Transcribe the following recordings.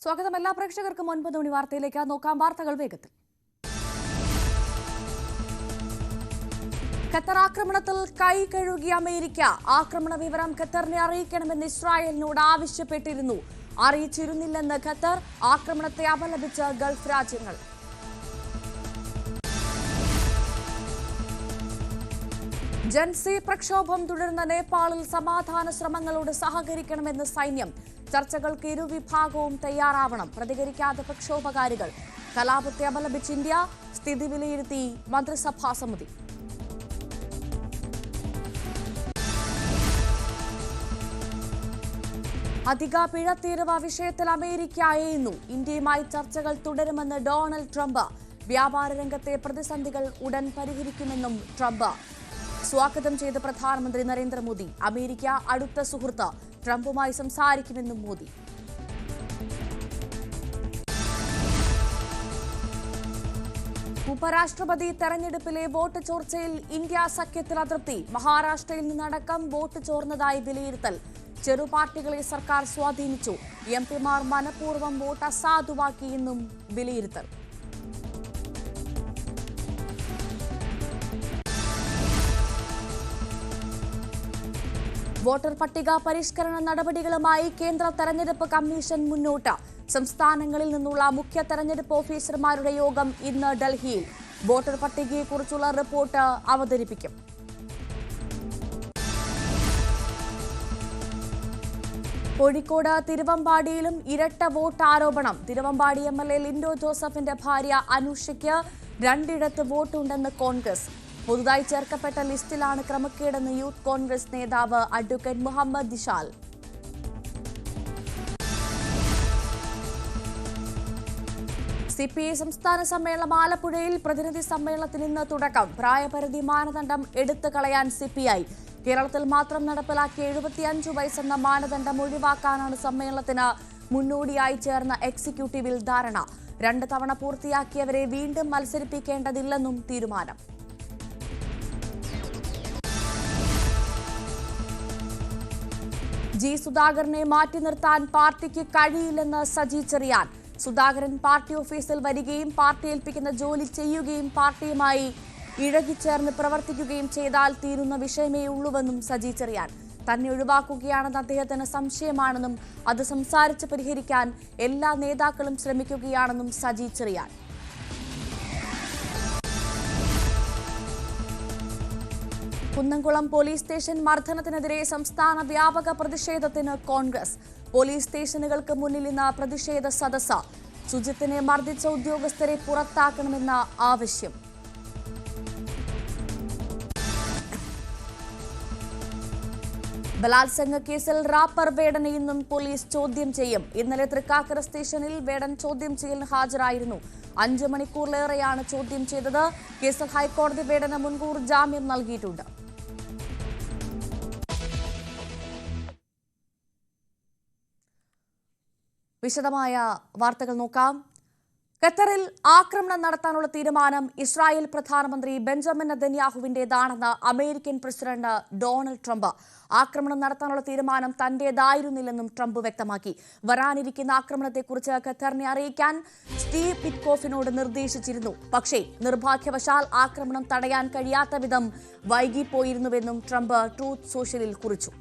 സ്വാഗതം എല്ലാ പ്രേക്ഷകർക്കും 9 മണി വാർത്തയിലേക്ക് നോക്കാം. വാർത്തകൾ വേഗത്തിൽ. ഖത്തർ ആക്രമണത്തിൽ കൈ കഴുകിയ അമേരിക്ക. ആക്രമണ വിവരം ഖത്തറിനെ അറിയിക്കണമെന്ന് ഇസ്രായേലിനോട് ആവശ്യപ്പെട്ടിരുന്നു. അറിയിച്ചിരുന്നില്ലെന്ന് ഖത്തർ. ആക്രമണത്തെ അപലപിച്ച ഗൾഫ് രാജ്യങ്ങൾ. ജൻസി പ്രക്ഷോഭം തുടരുന്ന നേപ്പാളിൽ സമാധാന ശ്രമങ്ങളോട് സഹകരിക്കണമെന്ന് സൈന്യം. ചർച്ചകൾക്ക് ഇരുവിഭാഗവും തയ്യാറാവണം. പ്രതികരിക്കാതെ പ്രക്ഷോഭകാരികൾ. കലാപത്തെ അപലപിച്ച് ഇന്ത്യ. സ്ഥിതി വിലയിരുത്തി മന്ത്രിസഭാ സമിതി. അധിക പിഴ തീരുവ വിഷയത്തിൽ അമേരിക്ക അയയുന്നു. ഇന്ത്യയുമായി ചർച്ചകൾ തുടരുമെന്ന് ഡൊണാൾഡ് ട്രംപ്. വ്യാപാര രംഗത്തെ പ്രതിസന്ധികൾ ഉടൻ പരിഹരിക്കുമെന്നും ട്രംപ്. സ്വാഗതം ചെയ്ത പ്രധാനമന്ത്രി നരേന്ദ്രമോദി. അമേരിക്ക അടുത്ത സുഹൃത്ത്. ട്രംപുമായി സംസാരിക്കുമെന്നും മോദി. ഉപരാഷ്ട്രപതി തെരഞ്ഞെടുപ്പിലെ വോട്ട് ചോർച്ചയിൽ ഇന്ത്യ സഖ്യത്തിൽ അതൃപ്തി. മഹാരാഷ്ട്രയിൽ നിന്നടക്കം വോട്ട് ചോർന്നതായി വിലയിരുത്തൽ. ചെറുപാർട്ടികളെ സർക്കാർ സ്വാധീനിച്ചു. എംപിമാർ മനഃപൂർവ്വം വോട്ട് അസാധുവാക്കിയെന്നും വിലയിരുത്തൽ. വോട്ടർ പട്ടിക പരിഷ്കരണ നടപടികളുമായി കേന്ദ്ര തെരഞ്ഞെടുപ്പ് കമ്മീഷൻ മുന്നോട്ട്. സംസ്ഥാനങ്ങളിൽ നിന്നുള്ള മുഖ്യ തെരഞ്ഞെടുപ്പ് ഓഫീസർമാരുടെ യോഗം ഇന്ന് ഡൽഹിയിൽ. വോട്ടർ പട്ടികയെക്കുറിച്ചുള്ള റിപ്പോർട്ട് അവതരിപ്പിക്കും. കോഴിക്കോട് തിരുവമ്പാടിയിലും ഇരട്ട വോട്ട് ആരോപണം. തിരുവമ്പാടി MLA ലിൻഡോ ജോസഫിന്റെ ഭാര്യ അനുഷയ്ക്ക് 2 വോട്ടുണ്ടെന്ന് കോൺഗ്രസ്. പുതുതായി ചേർക്കപ്പെട്ട ലിസ്റ്റിലാണ് ക്രമക്കേടെന്ന് യൂത്ത് കോൺഗ്രസ് നേതാവ് അഡ്വക്കേറ്റ് മുഹമ്മദ് ദിശാൽ. CPI സംസ്ഥാന സമ്മേളനം ആലപ്പുഴയിൽ. പ്രതിനിധി സമ്മേളനത്തിന് ഇന്ന് തുടക്കം. പ്രായപരിധി മാനദണ്ഡം എടുത്തു കളയാൻ CPI. കേരളത്തിൽ മാത്രം നടപ്പിലാക്കിയ 75 വയസ്സെന്ന മാനദണ്ഡം ഒഴിവാക്കാനാണ് സമ്മേളനത്തിന് മുന്നോടിയായി ചേർന്ന എക്സിക്യൂട്ടീവിൽ ധാരണ. 2 തവണ പൂർത്തിയാക്കിയവരെ വീണ്ടും മത്സരിപ്പിക്കേണ്ടതില്ലെന്നും തീരുമാനം. ജി സുധാകരനെ മാറ്റി നിർത്താൻ പാർട്ടിക്ക് കഴിയില്ലെന്ന് സജി ചെറിയാൻ. സുധാകരൻ പാർട്ടി ഓഫീസിൽ വരികയും പാർട്ടി ഏൽപ്പിക്കുന്ന ജോലി ചെയ്യുകയും പാർട്ടിയുമായി ഇഴകിച്ചേർന്ന് പ്രവർത്തിക്കുകയും ചെയ്താൽ തീരുന്ന വിഷയമേ ഉള്ളൂവെന്നും സജി ചെറിയാൻ. തന്നെ ഒഴിവാക്കുകയാണെന്ന് അദ്ദേഹത്തിന് സംശയമാണെന്നും അത് സംസാരിച്ച് പരിഹരിക്കാൻ എല്ലാ നേതാക്കളും ശ്രമിക്കുകയാണെന്നും സജി ചെറിയാൻ. കുന്നംകുളം പോലീസ് സ്റ്റേഷൻ മർദ്ദനത്തിനെതിരെ സംസ്ഥാന വ്യാപക പ്രതിഷേധത്തിന് കോൺഗ്രസ്. പോലീസ് സ്റ്റേഷനുകൾക്ക് മുന്നിൽ ഇന്ന് പ്രതിഷേധ സദസ്സ്. സുജിത്തിനെ മർദ്ദിച്ച ഉദ്യോഗസ്ഥരെ പുറത്താക്കണമെന്ന ആവശ്യം. ബലാത്സംഗ കേസിൽ റാപ്പർ വേടനെ ഇന്നും പോലീസ് ചോദ്യം ചെയ്യും. ഇന്നലെ തൃക്കാക്കര സ്റ്റേഷനിൽ വേടൻ ചോദ്യം ചെയ്യലിന് ഹാജരായിരുന്നു. 5 മണിക്കൂറിലേറെയാണ് ചോദ്യം ചെയ്തത്. കേസിൽ ഹൈക്കോടതി വേടന് മുൻകൂർ ജാമ്യം നൽകിയിട്ടുണ്ട്. വിശദമായ വാർത്തകൾ നോക്കാം. ഖത്തറിൽ ആക്രമണം നടത്താനുള്ള തീരുമാനം ഇസ്രായേൽ പ്രധാനമന്ത്രി ബെഞ്ചമിൻ നെതന്യാഹുവിന്റേതാണെന്ന് അമേരിക്കൻ പ്രസിഡന്റ് ഡൊണാൾഡ് ട്രംപ്. ആക്രമണം നടത്താനുള്ള തീരുമാനം തന്റേതായിരുന്നില്ലെന്നും ട്രംപ് വ്യക്തമാക്കി. വരാനിരിക്കുന്ന ആക്രമണത്തെക്കുറിച്ച് ഖത്തറിനെ അറിയിക്കാൻ സ്റ്റീവ് വിറ്റ്കോഫിനോട് നിർദ്ദേശിച്ചിരുന്നു. പക്ഷേ നിർഭാഗ്യവശാൽ ആക്രമണം തടയാൻ കഴിയാത്ത വിധം വൈകിപ്പോയിരുന്നുവെന്നും ട്രംപ് ട്രൂത്ത് സോഷ്യലിൽ കുറിച്ചു.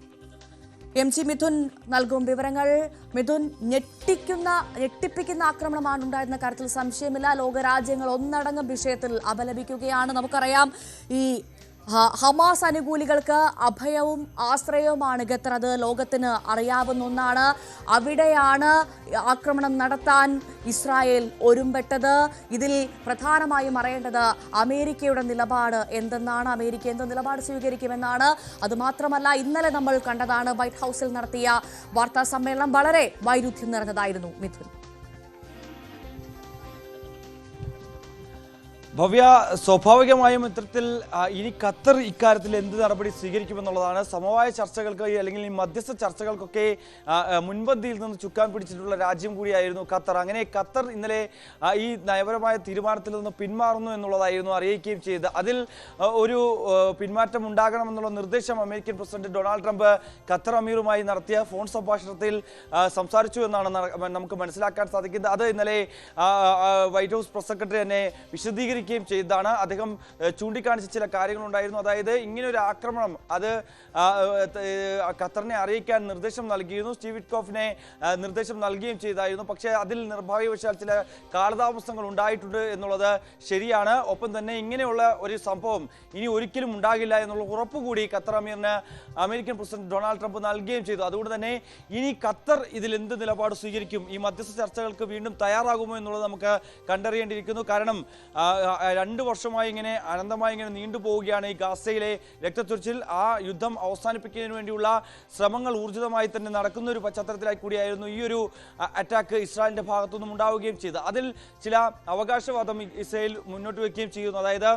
MG മിഥുൻ നൽകും വിവരങ്ങൾ. മിഥുൻ, ഞെട്ടിപ്പിക്കുന്ന ആക്രമണമാണ് ഉണ്ടായിരുന്ന കാര്യത്തിൽ സംശയമില്ല. ലോകരാജ്യങ്ങൾ ഒന്നടങ്കം വിഷയത്തിൽ അപലപിക്കുകയാണ്. നമുക്കറിയാം, ഈ ഹമാസ് അനുകൂലികൾക്ക് അഭയവും ആശ്രയവുമാണ് ഖത്തർ. അത് ലോകത്തിന് അറിയാവുന്ന ഒന്നാണ്. അവിടെയാണ് ആക്രമണം നടത്താൻ ഇസ്രായേൽ ഒരുമ്പെട്ടത്. ഇതിൽ പ്രധാനമായും അറിയേണ്ടത് അമേരിക്കയുടെ നിലപാട് എന്തെന്നാണ്. അമേരിക്ക എന്ത് നിലപാട് സ്വീകരിക്കുമെന്നാണ്. അതുമാത്രമല്ല, ഇന്നലെ നമ്മൾ കണ്ടതാണ് വൈറ്റ് ഹൗസിൽ നടത്തിയ വാർത്താ സമ്മേളനം വളരെ വൈരുദ്ധ്യം നിറഞ്ഞതായിരുന്നു. മിഥുൻ, ഭവ്യ, സ്വാഭാവികമായും ഇത്തരത്തിൽ ഇനി ഖത്തർ ഇക്കാര്യത്തിൽ എന്ത് നടപടി സ്വീകരിക്കുമെന്നുള്ളതാണ്. സമവായ ചർച്ചകൾക്ക് അല്ലെങ്കിൽ ഈ മധ്യസ്ഥ ചർച്ചകൾക്കൊക്കെ മുൻപന്തിയിൽ നിന്ന് ചുക്കാൻ പിടിച്ചിട്ടുള്ള രാജ്യം കൂടിയായിരുന്നു ഖത്തർ. അങ്ങനെ ഖത്തർ ഇന്നലെ ഈ നയപരമായ തീരുമാനത്തിൽ നിന്ന് പിന്മാറുന്നു എന്നുള്ളതായിരുന്നു അറിയിക്കുകയും ചെയ്തത്. അതിൽ ഒരു പിന്മാറ്റം ഉണ്ടാകണമെന്നുള്ള നിർദ്ദേശം American president Donald Trump Qatar അമീറുമായി നടത്തിയ ഫോൺ സംഭാഷണത്തിൽ സംസാരിച്ചു എന്നാണ് നമുക്ക് മനസ്സിലാക്കാൻ സാധിക്കുന്നത്. അത് ഇന്നലെ വൈറ്റ് ഹൗസ് പ്രസ് സെക്രട്ടറി തന്നെ വിശദീകരിക്കുകയും ചെയ്തതാണ്. അദ്ദേഹം ചൂണ്ടിക്കാണിച്ച ചില കാര്യങ്ങളുണ്ടായിരുന്നു. അതായത് ഇങ്ങനൊരു ആക്രമണം അത് ഖത്തറിനെ അറിയിക്കാൻ നിർദ്ദേശം നൽകിയിരുന്നു, സ്റ്റീവ് വിറ്റ്കോഫിനെ നിർദ്ദേശം നൽകുകയും ചെയ്തായിരുന്നു. പക്ഷേ അതിൽ നിർഭാഗ്യവശാൽ ചില കാലതാമസങ്ങൾ ഉണ്ടായിട്ടുണ്ട് എന്നുള്ളത് ശരിയാണ്. ഒപ്പം തന്നെ ഇങ്ങനെയുള്ള ഒരു സംഭവം ഇനി ഒരിക്കലും ഉണ്ടാകില്ല എന്നുള്ള ഉറപ്പുകൂടി ഖത്തർ അമീറിന് അമേരിക്കൻ പ്രസിഡന്റ് ഡൊണാൾഡ് ട്രംപ് നൽകുകയും ചെയ്തു. അതുകൊണ്ട് തന്നെ ഇനി ഖത്തർ ഇതിൽ എന്ത് നിലപാട് സ്വീകരിക്കും, ഈ മധ്യസ്ഥ ചർച്ചകൾക്ക് വീണ്ടും തയ്യാറാകുമോ എന്നുള്ളത് നമുക്ക് കണ്ടറിയേണ്ടിയിരിക്കുന്നു. കാരണം 2 വർഷമായി ഇങ്ങനെ അനന്തമായി ഇങ്ങനെ നീണ്ടുപോവുകയാണ് ഈ ഗാസയിലെ രക്തച്ചൊരിച്ചിൽ. ആ യുദ്ധം അവസാനിപ്പിക്കുന്നതിന് വേണ്ടിയുള്ള ശ്രമങ്ങൾ ഊർജിതമായി തന്നെ നടക്കുന്ന ഒരു പശ്ചാത്തലത്തിലായി കൂടിയായിരുന്നു ഈ ഒരു അറ്റാക്ക് ഇസ്രായേലിന്റെ ഭാഗത്തുനിന്നും ഉണ്ടാവുകയും ചെയ്തത്. അതിൽ ചില അവകാശവാദം ഇസ്രായേൽ മുന്നോട്ട് വയ്ക്കുകയും ചെയ്യുന്നു. അതായത്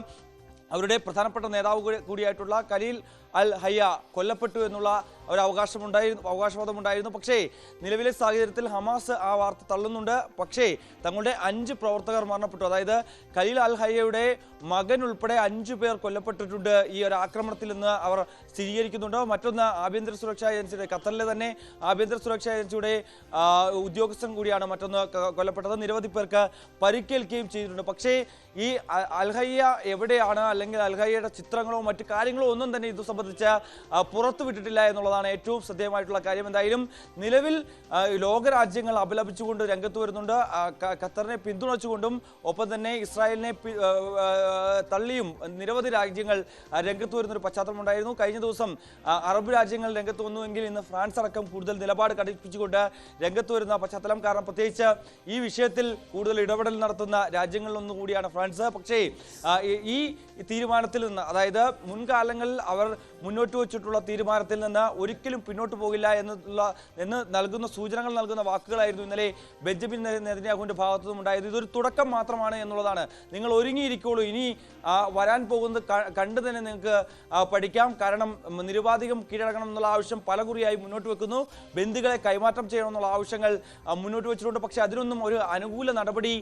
അവരുടെ പ്രധാനപ്പെട്ട നേതാവ് കൂടിയായിട്ടുള്ള ഖലീൽ അൽ ഹയ്യ കൊല്ലപ്പെട്ടു എന്നുള്ള ഒരു അവകാശവാദം ഉണ്ടായിരുന്നു. പക്ഷേ നിലവിലെ സാഹചര്യത്തിൽ ഹമാസ് ആ വാർത്ത തള്ളുന്നുണ്ട്. പക്ഷേ തങ്ങളുടെ 5 പ്രവർത്തകർ മരണപ്പെട്ടു. അതായത് ഖലീൽ അൽ ഹയ്യയുടെ മകൻ ഉൾപ്പെടെ 5 പേർ കൊല്ലപ്പെട്ടിട്ടുണ്ട് ഈ ഒരു ആക്രമണത്തിൽ നിന്ന് അവർ സ്ഥിരീകരിക്കുന്നുണ്ട്. മറ്റൊന്ന് ആഭ്യന്തര സുരക്ഷാ ഏജൻസിയുടെ, ഖത്തറിലെ തന്നെ ആഭ്യന്തര സുരക്ഷാ ഏജൻസിയുടെ ഉദ്യോഗസ്ഥൻ കൂടിയാണ് മറ്റൊന്ന് കൊല്ലപ്പെട്ടത്. നിരവധി പേർക്ക് പരിക്കേൽക്കുകയും ചെയ്തിട്ടുണ്ട്. പക്ഷേ ഈ അൽ ഹയ്യ എവിടെയാണ്, അല്ലെങ്കിൽ അൽ ഹയ്യയുടെ ചിത്രങ്ങളോ മറ്റു കാര്യങ്ങളോ ഒന്നും തന്നെ ഇത് സംബന്ധിച്ച് പുറത്തു വിട്ടിട്ടില്ല എന്നുള്ളതാണ് ഏറ്റവും ശ്രദ്ധേയമായിട്ടുള്ള കാര്യം. എന്തായാലും നിലവിൽ ലോകരാജ്യങ്ങൾ അപലപിച്ചുകൊണ്ട് രംഗത്ത് വരുന്നുണ്ട്. ഖത്തറിനെ പിന്തുണച്ചുകൊണ്ടും ഒപ്പം തന്നെ ഇസ്രായേലിനെ തള്ളിയും നിരവധി രാജ്യങ്ങൾ രംഗത്ത് വരുന്നൊരു പശ്ചാത്തലം ഉണ്ടായിരുന്നു. കഴിഞ്ഞ ദിവസം അറബ് രാജ്യങ്ങൾ രംഗത്ത് വന്നുവെങ്കിൽ ഇന്ന് ഫ്രാൻസ് അടക്കം കൂടുതൽ നിലപാട് കടുപ്പിച്ചുകൊണ്ട് രംഗത്ത് വരുന്ന പശ്ചാത്തലം. കാരണം പ്രത്യേകിച്ച് ഈ വിഷയത്തിൽ കൂടുതൽ ഇടപെടൽ നടത്തുന്ന രാജ്യങ്ങളിലൊന്നു കൂടിയാണ് ഫ്രാൻസ്. പക്ഷേ ഈ തീരുമാനത്തിൽ നിന്ന്, അതായത് മുൻകാലങ്ങളിൽ അവർ മുന്നോട്ട് വെച്ചിട്ടുള്ള തീരുമാനത്തിൽ നിന്ന് ഒരിക്കലും പിന്നോട്ട് പോകില്ല എന്ന് നൽകുന്ന സൂചനകൾ നൽകുന്ന വാക്കുകളായിരുന്നു ഇന്നലെ ബെഞ്ചമിൻ നെതന്യാഹുവിന്റെ ഭാഗത്തു നിന്നും ഉണ്ടായത്. ഇതൊരു തുടക്കം മാത്രമാണ് എന്നുള്ളതാണ്. നിങ്ങൾ ഒരുങ്ങിയിരിക്കോളൂ, ഇനി വരാൻ പോകുന്നത് കണ്ടു തന്നെ നിങ്ങൾക്ക് പഠിക്കാം. കാരണം നിരുപാധികം കീഴടങ്ങണം എന്നുള്ള ആവശ്യം പലകുറിയായി മുന്നോട്ട് വെക്കുന്നു. ബന്ദികളെ കൈമാറ്റം ചെയ്യണം എന്നുള്ള ആവശ്യങ്ങൾ മുന്നോട്ട് വെച്ചിട്ടുണ്ട്. പക്ഷെ അതിനൊന്നും ഒരു അനുകൂല നടപടി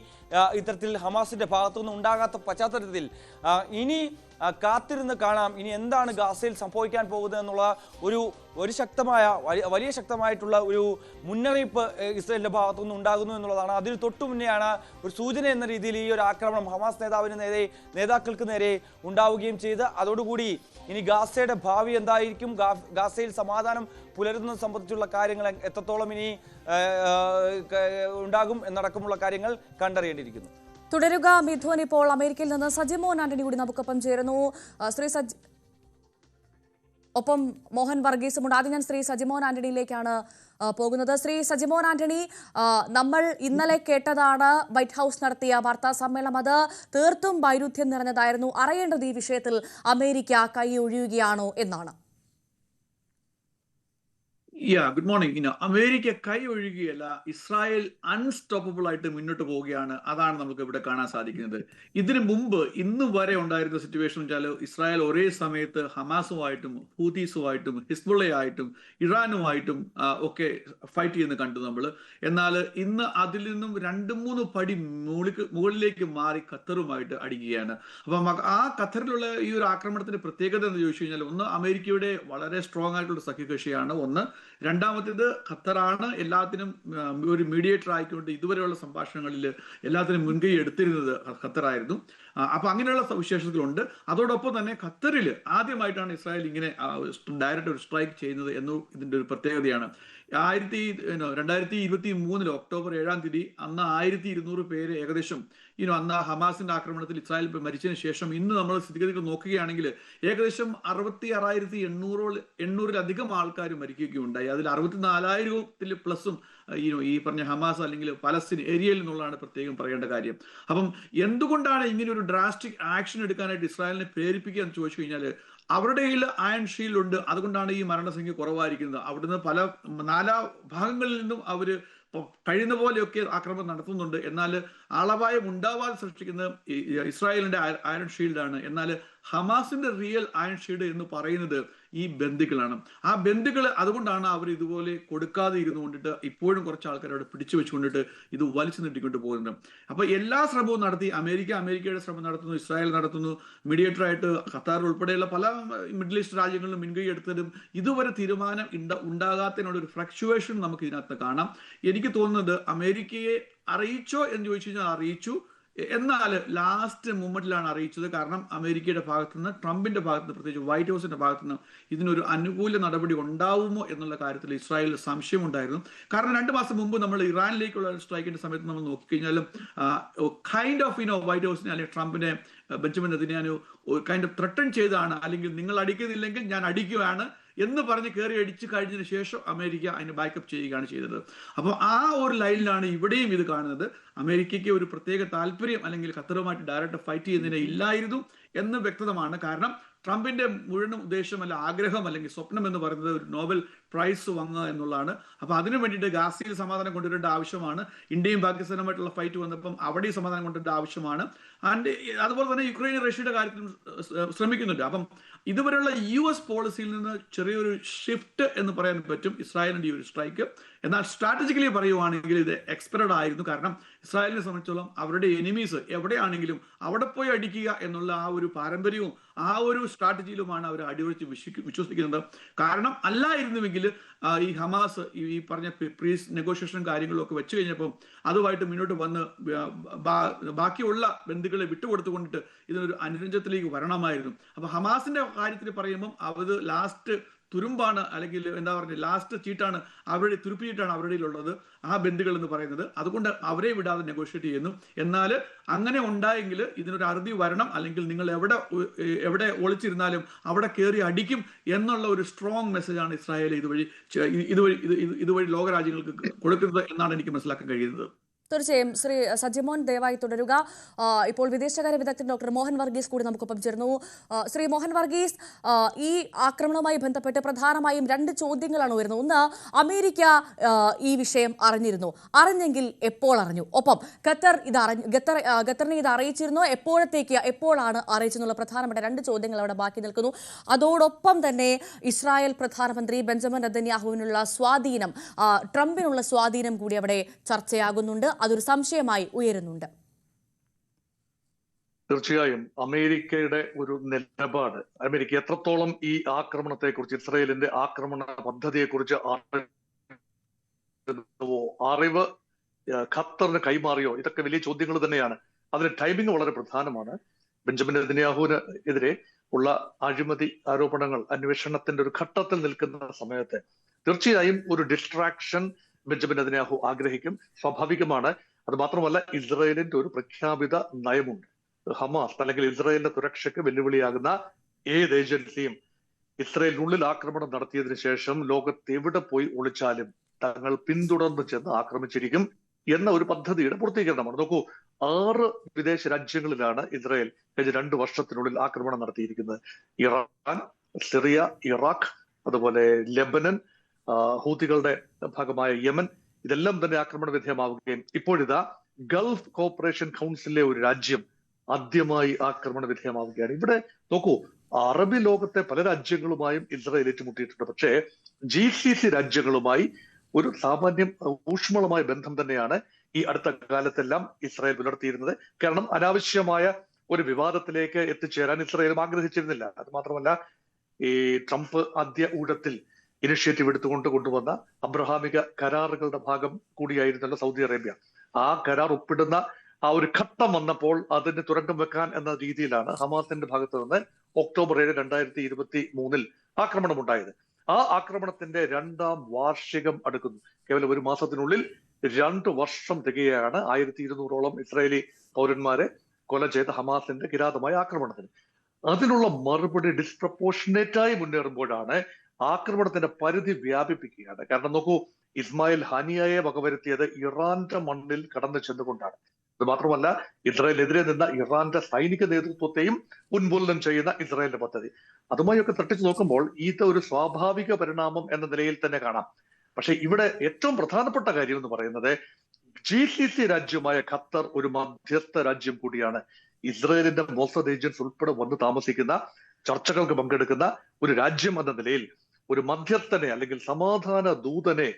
ഇത്തരത്തിൽ ഹമാസിന്റെ ഭാഗത്തുനിന്ന് ഉണ്ടാകാത്ത പശ്ചാത്തലത്തിൽ ഇനി കാത്തിരുന്ന് കാണാം ഇനി എന്താണ് ഗാസയിൽ സംഭവിക്കാൻ പോകുന്നത് എന്നുള്ള വലിയ ശക്തമായിട്ടുള്ള ഒരു മുന്നറിയിപ്പ് ഇസ്രായേലിന്റെ ഭാഗത്തുനിന്ന് ഉണ്ടാകുന്നു എന്നുള്ളതാണ്. അതിന് തൊട്ടു മുന്നെയാണ് ഒരു സൂചന എന്ന രീതിയിൽ ഈ ഒരു ആക്രമണം ഹമാസ് നേതാക്കൾക്ക് നേരെ ഉണ്ടാവുകയും ചെയ്ത്. അതോടുകൂടി ഇനി ഗാസയുടെ ഭാവി എന്തായിരിക്കും, ഗാസയിൽ സമാധാനം പുലരുന്നത് സംബന്ധിച്ചുള്ള കാര്യങ്ങൾ എത്രത്തോളം ഇനി ഉണ്ടാകും എന്നടക്കമുള്ള കാര്യങ്ങൾ കണ്ടറിയേണ്ടിയിരിക്കുന്നു. തുടരുക മിഥുൻ. ഇപ്പോൾ അമേരിക്കയിൽ നിന്ന് സജിമോൻ ആന്റണി കൂടി നമുക്കൊപ്പം ചേരുന്നു. ഒപ്പം മോഹൻ വർഗീസുമുണ്ട്. ആദ്യം ഞാൻ ശ്രീ സജിമോൻ ആന്റണിയിലേക്കാണ് പോകുന്നത്. ശ്രീ സജിമോൻ ആന്റണി, നമ്മൾ ഇന്നലെ കേട്ടതാണ് വൈറ്റ് ഹൗസ് നടത്തിയ വാർത്താ സമ്മേളനം. അത് തീർത്തും വൈരുദ്ധ്യം നിറഞ്ഞതായിരുന്നു. അറിയേണ്ടത് ഈ വിഷയത്തിൽ അമേരിക്ക കൈ ഒഴിയുകയാണോ എന്നാണ്. Good morning. അമേരിക്ക കൈ ഒഴുകിയല്ല, ഇസ്രായേൽ അൺസ്റ്റോപ്പബിൾ ആയിട്ട് മുന്നോട്ട് പോവുകയാണ്. അതാണ് നമുക്ക് ഇവിടെ കാണാൻ സാധിക്കുന്നത്. ഇതിനു മുമ്പ് ഇന്ന് വരെ ഉണ്ടായിരുന്ന സിറ്റുവേഷൻ വെച്ചാൽ ഇസ്രായേൽ ഒരേ സമയത്ത് ഹമാസുമായിട്ടും ഹൂതീസുമായിട്ടും ഹിസ്ബുള്ളയായിട്ടും ഇറാനുമായിട്ടും ഒക്കെ ഫൈറ്റ് ചെയ്യുന്ന കണ്ടു നമ്മൾ. എന്നാൽ ഇന്ന് അതിൽ നിന്നും 2-3 പടി മുകളിലേക്ക് മാറി ഖത്തറുമായിട്ട് അടിക്കുകയാണ്. അപ്പം ആ ഖത്തറിലുള്ള ഈ ഒരു ആക്രമണത്തിന്റെ പ്രത്യേകത എന്ന് ചോദിച്ചു കഴിഞ്ഞാൽ, ഒന്ന് അമേരിക്കയുടെ വളരെ സ്ട്രോങ് ആയിട്ടുള്ള സഖ്യകക്ഷിയാണ്. ഒന്ന്, രണ്ടാമത്തേത് ഖത്തറാണ് എല്ലാത്തിനും ഒരു മീഡിയേറ്റർ ആയിക്കൊണ്ട് ഇതുവരെയുള്ള സംഭാഷണങ്ങളിൽ എല്ലാത്തിനും മുൻകൈ എടുത്തിരുന്നത് ഖത്തറായിരുന്നു. അപ്പൊ അങ്ങനെയുള്ള സവിശേഷതകളുണ്ട്. അതോടൊപ്പം തന്നെ ഖത്തറിൽ ആദ്യമായിട്ടാണ് ഇസ്രായേൽ ഇങ്ങനെ ഡയറക്റ്റ് ഒരു സ്ട്രൈക്ക് ചെയ്യുന്നത് എന്നും ഇതിന്റെ ഒരു പ്രത്യേകതയാണ്. 2023 ഒക്ടോബർ 7-ാം തീയതി അന്ന് 1200 പേര് ഏകദേശം അന്ന് ഹമാസിന്റെ ആക്രമണത്തിൽ ഇസ്രായേൽ മരിച്ചതിന് ശേഷം ഇന്ന് നമ്മൾ സ്ഥിതിഗതികൾ നോക്കുകയാണെങ്കിൽ ഏകദേശം 66,800-ലധികം ആൾക്കാർ മരിക്കുകയുണ്ടായി. അതിൽ 64,000 പ്ലസും ഈ പറഞ്ഞ ഹമാസ് അല്ലെങ്കിൽ പലസ്തീൻ ഏരിയയിൽ നിന്നുള്ളതാണ് പ്രത്യേകം പറയേണ്ട കാര്യം. അപ്പം എന്തുകൊണ്ടാണ് ഇങ്ങനെ ഒരു ഡ്രാസ്റ്റിക് ആക്ഷൻ എടുക്കാനായിട്ട് ഇസ്രായേലിനെ പ്രേരിപ്പിക്കുക എന്ന് ചോദിച്ചു കഴിഞ്ഞാൽ, അവരുടെ കയ്യിൽ അയൺ ഷീൽഡ് ഉണ്ട്. അതുകൊണ്ടാണ് ഈ മരണസംഖ്യ കുറവായിരിക്കുന്നത്. അവിടുന്ന് പല 4 ഭാഗങ്ങളിൽ നിന്നും അവര് കഴിയുന്ന പോലെയൊക്കെ ആക്രമണം നടത്തുന്നുണ്ട്. എന്നാൽ ആളപായം ഉണ്ടാവാതെ സൃഷ്ടിക്കുന്ന ഇസ്രായേലിന്റെ അയൺ ഷീൽഡാണ്. എന്നാൽ ഹമാസിന്റെ റിയൽ അയൺ ഷീൽഡ് എന്ന് പറയുന്നത് ഈ ബന്ധുക്കളാണ്. ആ ബന്ധുക്കൾ അതുകൊണ്ടാണ് അവർ ഇതുപോലെ കൊടുക്കാതെ ഇരുന്നുകൊണ്ടിട്ട് ഇപ്പോഴും കുറച്ച് ആൾക്കാർ അവിടെ പിടിച്ചു വെച്ചുകൊണ്ടിട്ട് ഇത് വലിച്ചു നീട്ടിക്കൊണ്ട് പോകുന്നുണ്ട്. അപ്പൊ എല്ലാ ശ്രമവും നടത്തി അമേരിക്കയുടെ ശ്രമം നടത്തുന്നു, ഇസ്രായേൽ നടത്തുന്നു, മീഡിയേറ്റർ ആയിട്ട് ഖത്താർ ഉൾപ്പെടെയുള്ള പല മിഡിൽ ഈസ്റ്റ് രാജ്യങ്ങളിലും മുൻകൈ എടുത്തതും ഇതുവരെ തീരുമാനം ഉണ്ടാകാത്തതിനുള്ള ഒരു ഫ്ലക്ച്വേഷൻ നമുക്ക് ഇതിനകത്ത് കാണാം. എനിക്ക് തോന്നുന്നത് അമേരിക്കയെ അറിയിച്ചോ എന്ന് ചോദിച്ചു കഴിഞ്ഞാൽ അറിയിച്ചു, എന്നാൽ ലാസ്റ്റ് മൂമെന്റിലാണ് അറിയിച്ചത്. കാരണം അമേരിക്കയുടെ ഭാഗത്തു നിന്ന്, ട്രംപിന്റെ ഭാഗത്ത് നിന്ന്, പ്രത്യേകിച്ച് വൈറ്റ് ഹൗസിന്റെ ഭാഗത്തു നിന്ന് ഇതിനൊരു അനുകൂല നടപടി ഉണ്ടാവുമോ എന്നുള്ള കാര്യത്തിൽ ഇസ്രായേലിന് സംശയമുണ്ടായിരുന്നു. കാരണം 2 മാസം മുമ്പ് നമ്മൾ ഇറാനിലേക്കുള്ള സ്ട്രൈക്കിന്റെ സമയത്ത് നമ്മൾ നോക്കിക്കഴിഞ്ഞാലും കൈൻഡ് ഓഫ് വൈറ്റ് ഹൗസിനെ അല്ലെങ്കിൽ ട്രംപിനെ ബെഞ്ചമിൻ നെതന്യാഹു കൈൻഡ് ഓഫ് ത്രട്ടൺ ചെയ്താണ്, അല്ലെങ്കിൽ നിങ്ങൾ അടിക്കുന്നില്ലെങ്കിൽ ഞാൻ അടിക്കുകയാണ് എന്ന് പറഞ്ഞ് കയറി അടിച്ചു കഴിഞ്ഞതിന് ശേഷം അമേരിക്ക അതിന് ബാക്കപ്പ് ചെയ്യുകയാണ് ചെയ്തത്. അപ്പോൾ ആ ഒരു ലൈനിലാണ് ഇവിടെയും ഇത് കാണുന്നത്. അമേരിക്കയ്ക്ക് ഒരു പ്രത്യേക താല്പര്യം അല്ലെങ്കിൽ ഖത്തറുമായിട്ട് ഡയറക്റ്റ് ഫൈറ്റ് ചെയ്യുന്നതിന് ഇല്ലായിരുന്നു എന്ന് വ്യക്തമാണ്. കാരണം ട്രംപിന്റെ മുഴുവൻ ഉദ്ദേശം അല്ല ആഗ്രഹം അല്ലെങ്കിൽ സ്വപ്നം എന്ന് പറയുന്നത് ഒരു നോബൽ പ്രൈസ് വാങ്ങുക എന്നുള്ളതാണ്. അപ്പൊ അതിനു വേണ്ടിയിട്ട് ഗാസയിൽ സമാധാനം കൊണ്ടുവരേണ്ട ആവശ്യമാണ്. ഇന്ത്യയും പാകിസ്ഥാനുമായിട്ടുള്ള ഫൈറ്റ് വന്നപ്പം അവിടെയും സമാധാനം കൊണ്ടുവരേണ്ട ആവശ്യമാണ്. ആൻഡ് അതുപോലെ തന്നെ യുക്രൈൻ റഷ്യയുടെ കാര്യത്തിലും ശ്രമിക്കുന്നുണ്ട്. അപ്പം ഇതുവരെയുള്ള US പോളിസിയിൽ നിന്ന് ചെറിയൊരു ഷിഫ്റ്റ് എന്ന് പറയാൻ പറ്റും ഇസ്രായേലിന്റെ ഈ ഒരു സ്ട്രൈക്ക്. എന്നാൽ സ്ട്രാറ്റജിക്കലി പറയുവാണെങ്കിൽ ഇത് എക്സ്പെക്റ്റഡ് ആയിരുന്നു. കാരണം ഇസ്രായേലിനെ സംബന്ധിച്ചോളം അവരുടെ എനിമീസ് എവിടെയാണെങ്കിലും അവിടെ പോയി അടിക്കുക എന്നുള്ള ആ ഒരു പാരമ്പര്യവും ആ ഒരു സ്ട്രാറ്റജിയിലുമാണ് അവർ അടിയൊഴിച്ച് വിശ്വസിക്കുന്നത്. കാരണം അല്ലായിരുന്നുവെങ്കിൽ ഈ ഹമാസ് ഈ പറഞ്ഞ പീസ് നെഗോഷിയേഷനും കാര്യങ്ങളും ഒക്കെ വെച്ച് കഴിഞ്ഞപ്പോൾ അതുമായിട്ട് മുന്നോട്ട് വന്ന് ബാക്കിയുള്ള ബന്ധുക്കളെ വിട്ടുകൊടുത്തുകൊണ്ടിട്ട് ഇതിനൊരു അനുരഞ്ജനത്തിലേക്ക് വരണമായിരുന്നു. അപ്പൊ ഹമാസിന്റെ കാര്യത്തിൽ പറയുമ്പോൾ അത് ലാസ്റ്റ് തുരുമ്പാണ്, അല്ലെങ്കിൽ എന്താ പറയുക, ലാസ്റ്റ് ചീട്ടാണ്, അവരുടെ തുരുപ്പ് ചീട്ടാണ് അവരുടെ ഉള്ളത്, ആ ബന്ധുക്കൾ എന്ന് പറയുന്നത്. അതുകൊണ്ട് അവരെ വിടാതെ നെഗോഷിയേറ്റ് ചെയ്യുന്നു. എന്നാൽ അങ്ങനെ ഉണ്ടായെങ്കിൽ ഇതിനൊരു അറുതി വരണം, അല്ലെങ്കിൽ നിങ്ങൾ എവിടെ ഒളിച്ചിരുന്നാലും അവിടെ കയറി അടിക്കും എന്നുള്ള ഒരു സ്ട്രോങ് മെസ്സേജാണ് ഇസ്രായേൽ ഇതുവഴി ലോകരാജ്യങ്ങൾക്ക് കൊടുക്കുന്നത് എന്നാണ് എനിക്ക് മനസ്സിലാക്കാൻ കഴിയുന്നത്. തീർച്ചയായും ശ്രീ സജിമോൻ ദയവായി തുടരുക. ഇപ്പോൾ വിദേശകാര്യ വിദഗ്ധൻ ഡോക്ടർ മോഹൻ വർഗീസ് കൂടി നമുക്കൊപ്പം ചേർന്നു. ശ്രീ മോഹൻ വർഗീസ്, ഈ ആക്രമണവുമായി ബന്ധപ്പെട്ട് പ്രധാനമായും 2 ചോദ്യങ്ങളാണ് വരുന്നത്. ഒന്ന്, അമേരിക്ക ഈ വിഷയം അറിഞ്ഞെങ്കിൽ എപ്പോൾ അറിഞ്ഞു? ഒപ്പം ഖത്തറിനെ ഇത് അറിയിച്ചിരുന്നോ? എപ്പോഴാണ് അറിയിച്ചെന്നുള്ള പ്രധാനപ്പെട്ട 2 ചോദ്യങ്ങൾ അവിടെ ബാക്കി നിൽക്കുന്നു. അതോടൊപ്പം തന്നെ ഇസ്രായേൽ പ്രധാനമന്ത്രി ബെഞ്ചമിൻ നെതന്യാഹുവിനുള്ള സ്വാധീനം, ട്രംപിനുള്ള സ്വാധീനം കൂടി അവിടെ ചർച്ചയാകുന്നുണ്ട്. അതൊരു സംശയമായി ഉയരുന്നുണ്ട്. തീർച്ചയായും അമേരിക്കയുടെ ഒരു നിലപാട്, അമേരിക്ക എത്രത്തോളം ഈ ആക്രമണത്തെക്കുറിച്ച്, ഇസ്രായേലിന്റെ ആക്രമണ പദ്ധതിയെക്കുറിച്ച് അറിവ് ഖത്തറിന് കൈമാറിയോ, ഇതൊക്കെ വലിയ ചോദ്യങ്ങൾ തന്നെയാണ്. അതിന് ടൈമിംഗ് വളരെ പ്രധാനമാണ്. ബെഞ്ചമിൻ നെതന്യാഹുവിന് എതിരെ ഉള്ള അഴിമതി ആരോപണങ്ങൾ അന്വേഷണത്തിന്റെ ഒരു ഘട്ടത്തിൽ നിൽക്കുന്ന സമയത്ത് തീർച്ചയായും ഒരു ഡിസ്ട്രാക്ഷൻ ബെഞ്ചമിൻ നെതന്യാഹു ആഗ്രഹിക്കും, സ്വാഭാവികമാണ്. അത് മാത്രമല്ല, ഇസ്രായേലിന്റെ ഒരു പ്രഖ്യാപിത നയമുണ്ട്. ഹമാസ് അല്ലെങ്കിൽ ഇസ്രായേലിന്റെ സുരക്ഷയ്ക്ക് വെല്ലുവിളിയാകുന്ന ഏത് ഏജൻസിയും ഇസ്രായേലിനുള്ളിൽ ആക്രമണം നടത്തിയതിനു ശേഷം ലോകത്ത് എവിടെ പോയി ഒളിച്ചാലും തങ്ങൾ പിന്തുടർന്ന് ചെന്ന് ആക്രമിച്ചിരിക്കും എന്ന ഒരു പദ്ധതിയുടെ പൂർത്തീകരണമാണ്. നോക്കൂ, 6 വിദേശ രാജ്യങ്ങളിലാണ് ഇസ്രായേൽ കഴിഞ്ഞ 2 വർഷത്തിനുള്ളിൽ ആക്രമണം നടത്തിയിരിക്കുന്നത്. ഇറാൻ, സിറിയ, ഇറാഖ്, അതുപോലെ ലെബനൻ, ഹൂതികളുടെ ഭാഗമായ യമൻ, ഇതെല്ലാം തന്നെ ആക്രമണ വിധേയമാവുകയും ഇപ്പോഴിതാ ഗൾഫ് കോപ്പറേഷൻ കൗൺസിലിലെ ഒരു രാജ്യം ആദ്യമായി ആക്രമണ വിധേയമാവുകയാണ്. ഇവിടെ നോക്കൂ, അറബി ലോകത്തെ പല രാജ്യങ്ങളുമായും ഇസ്രായേൽ ഏറ്റുമുട്ടിയിട്ടുണ്ട്. പക്ഷേ GCC രാജ്യങ്ങളുമായി ഒരു സാമാന്യം ഊഷ്മളമായ ബന്ധം തന്നെയാണ് ഈ അടുത്ത കാലത്തെല്ലാം ഇസ്രായേൽ പുലർത്തിയിരുന്നത്. കാരണം അനാവശ്യമായ ഒരു വിവാദത്തിലേക്ക് എത്തിച്ചേരാൻ ഇസ്രായേലും ആഗ്രഹിച്ചിരുന്നില്ല. അത് മാത്രമല്ല, ഈ ട്രംപ് ആദ്യ ഊഴത്തിൽ ഇനിഷ്യേറ്റീവ് എടുത്തുകൊണ്ട് കൊണ്ടുവന്ന അബ്രഹാമിക കരാറുകളുടെ ഭാഗം കൂടിയായിരുന്നല്ലോ സൗദി അറേബ്യ. ആ കരാർ ഒപ്പിടുന്ന ആ ഒരു ഘട്ടം വന്നപ്പോൾ അതിന് തുരങ്കം വെക്കാൻ എന്ന രീതിയിലാണ് ഹമാസിന്റെ ഭാഗത്ത് നിന്ന് ഒക്ടോബർ 7, 2023 ആക്രമണം ഉണ്ടായത്. ആ ആക്രമണത്തിന്റെ 2ാം വാർഷികം അടുക്കുന്നു. കേവലം 1 മാസത്തിനുള്ളിൽ 2 വർഷം തികയാണ് 1200ഓളം ഇസ്രായേലി പൗരന്മാരെ കൊല ചെയ്ത ഹമാസിന്റെ കിരാതമായ ആക്രമണത്തിന്. അതിനുള്ള മറുപടി ഡിസ്പ്രപ്പോർഷനേറ്റായി മുന്നേറുമ്പോഴാണ് ആക്രമണത്തിന്റെ പരിധി വ്യാപിപ്പിക്കുകയാണ്. കാരണം നോക്കൂ, ഇസ്മായിൽ ഹാനിയയെ വകവരുത്തിയത് ഇറാന്റെ മണ്ണിൽ കടന്നു ചെന്നുകൊണ്ടാണ്. അത് മാത്രമല്ല, ഇസ്രായേലിനെതിരെ നിന്ന ഇറാന്റെ സൈനിക നേതൃത്വത്തെയും ഉന്മൂലനം ചെയ്യുന്ന ഇസ്രായേലിന്റെ പദ്ധതി, അതുമായൊക്കെ തട്ടിച്ചു നോക്കുമ്പോൾ ഇത് ഒരു സ്വാഭാവിക പരിണാമം എന്ന നിലയിൽ തന്നെ കാണാം. പക്ഷെ ഇവിടെ ഏറ്റവും പ്രധാനപ്പെട്ട കാര്യം എന്ന് പറയുന്നത് GCC രാജ്യമായ ഖത്തർ ഒരു മധ്യസ്ഥ രാജ്യം കൂടിയാണ്. ഇസ്രായേലിന്റെ മോസദ് ഏജൻസ് ഉൾപ്പെടെ വന്ന് താമസിക്കുന്ന, ചർച്ചകൾക്ക് പങ്കെടുക്കുന്ന ഒരു രാജ്യം എന്ന നിലയിൽ ഒരു മധ്യസ്ഥനെ അല്ലെങ്കിൽ സമാധാന ദൂതനെ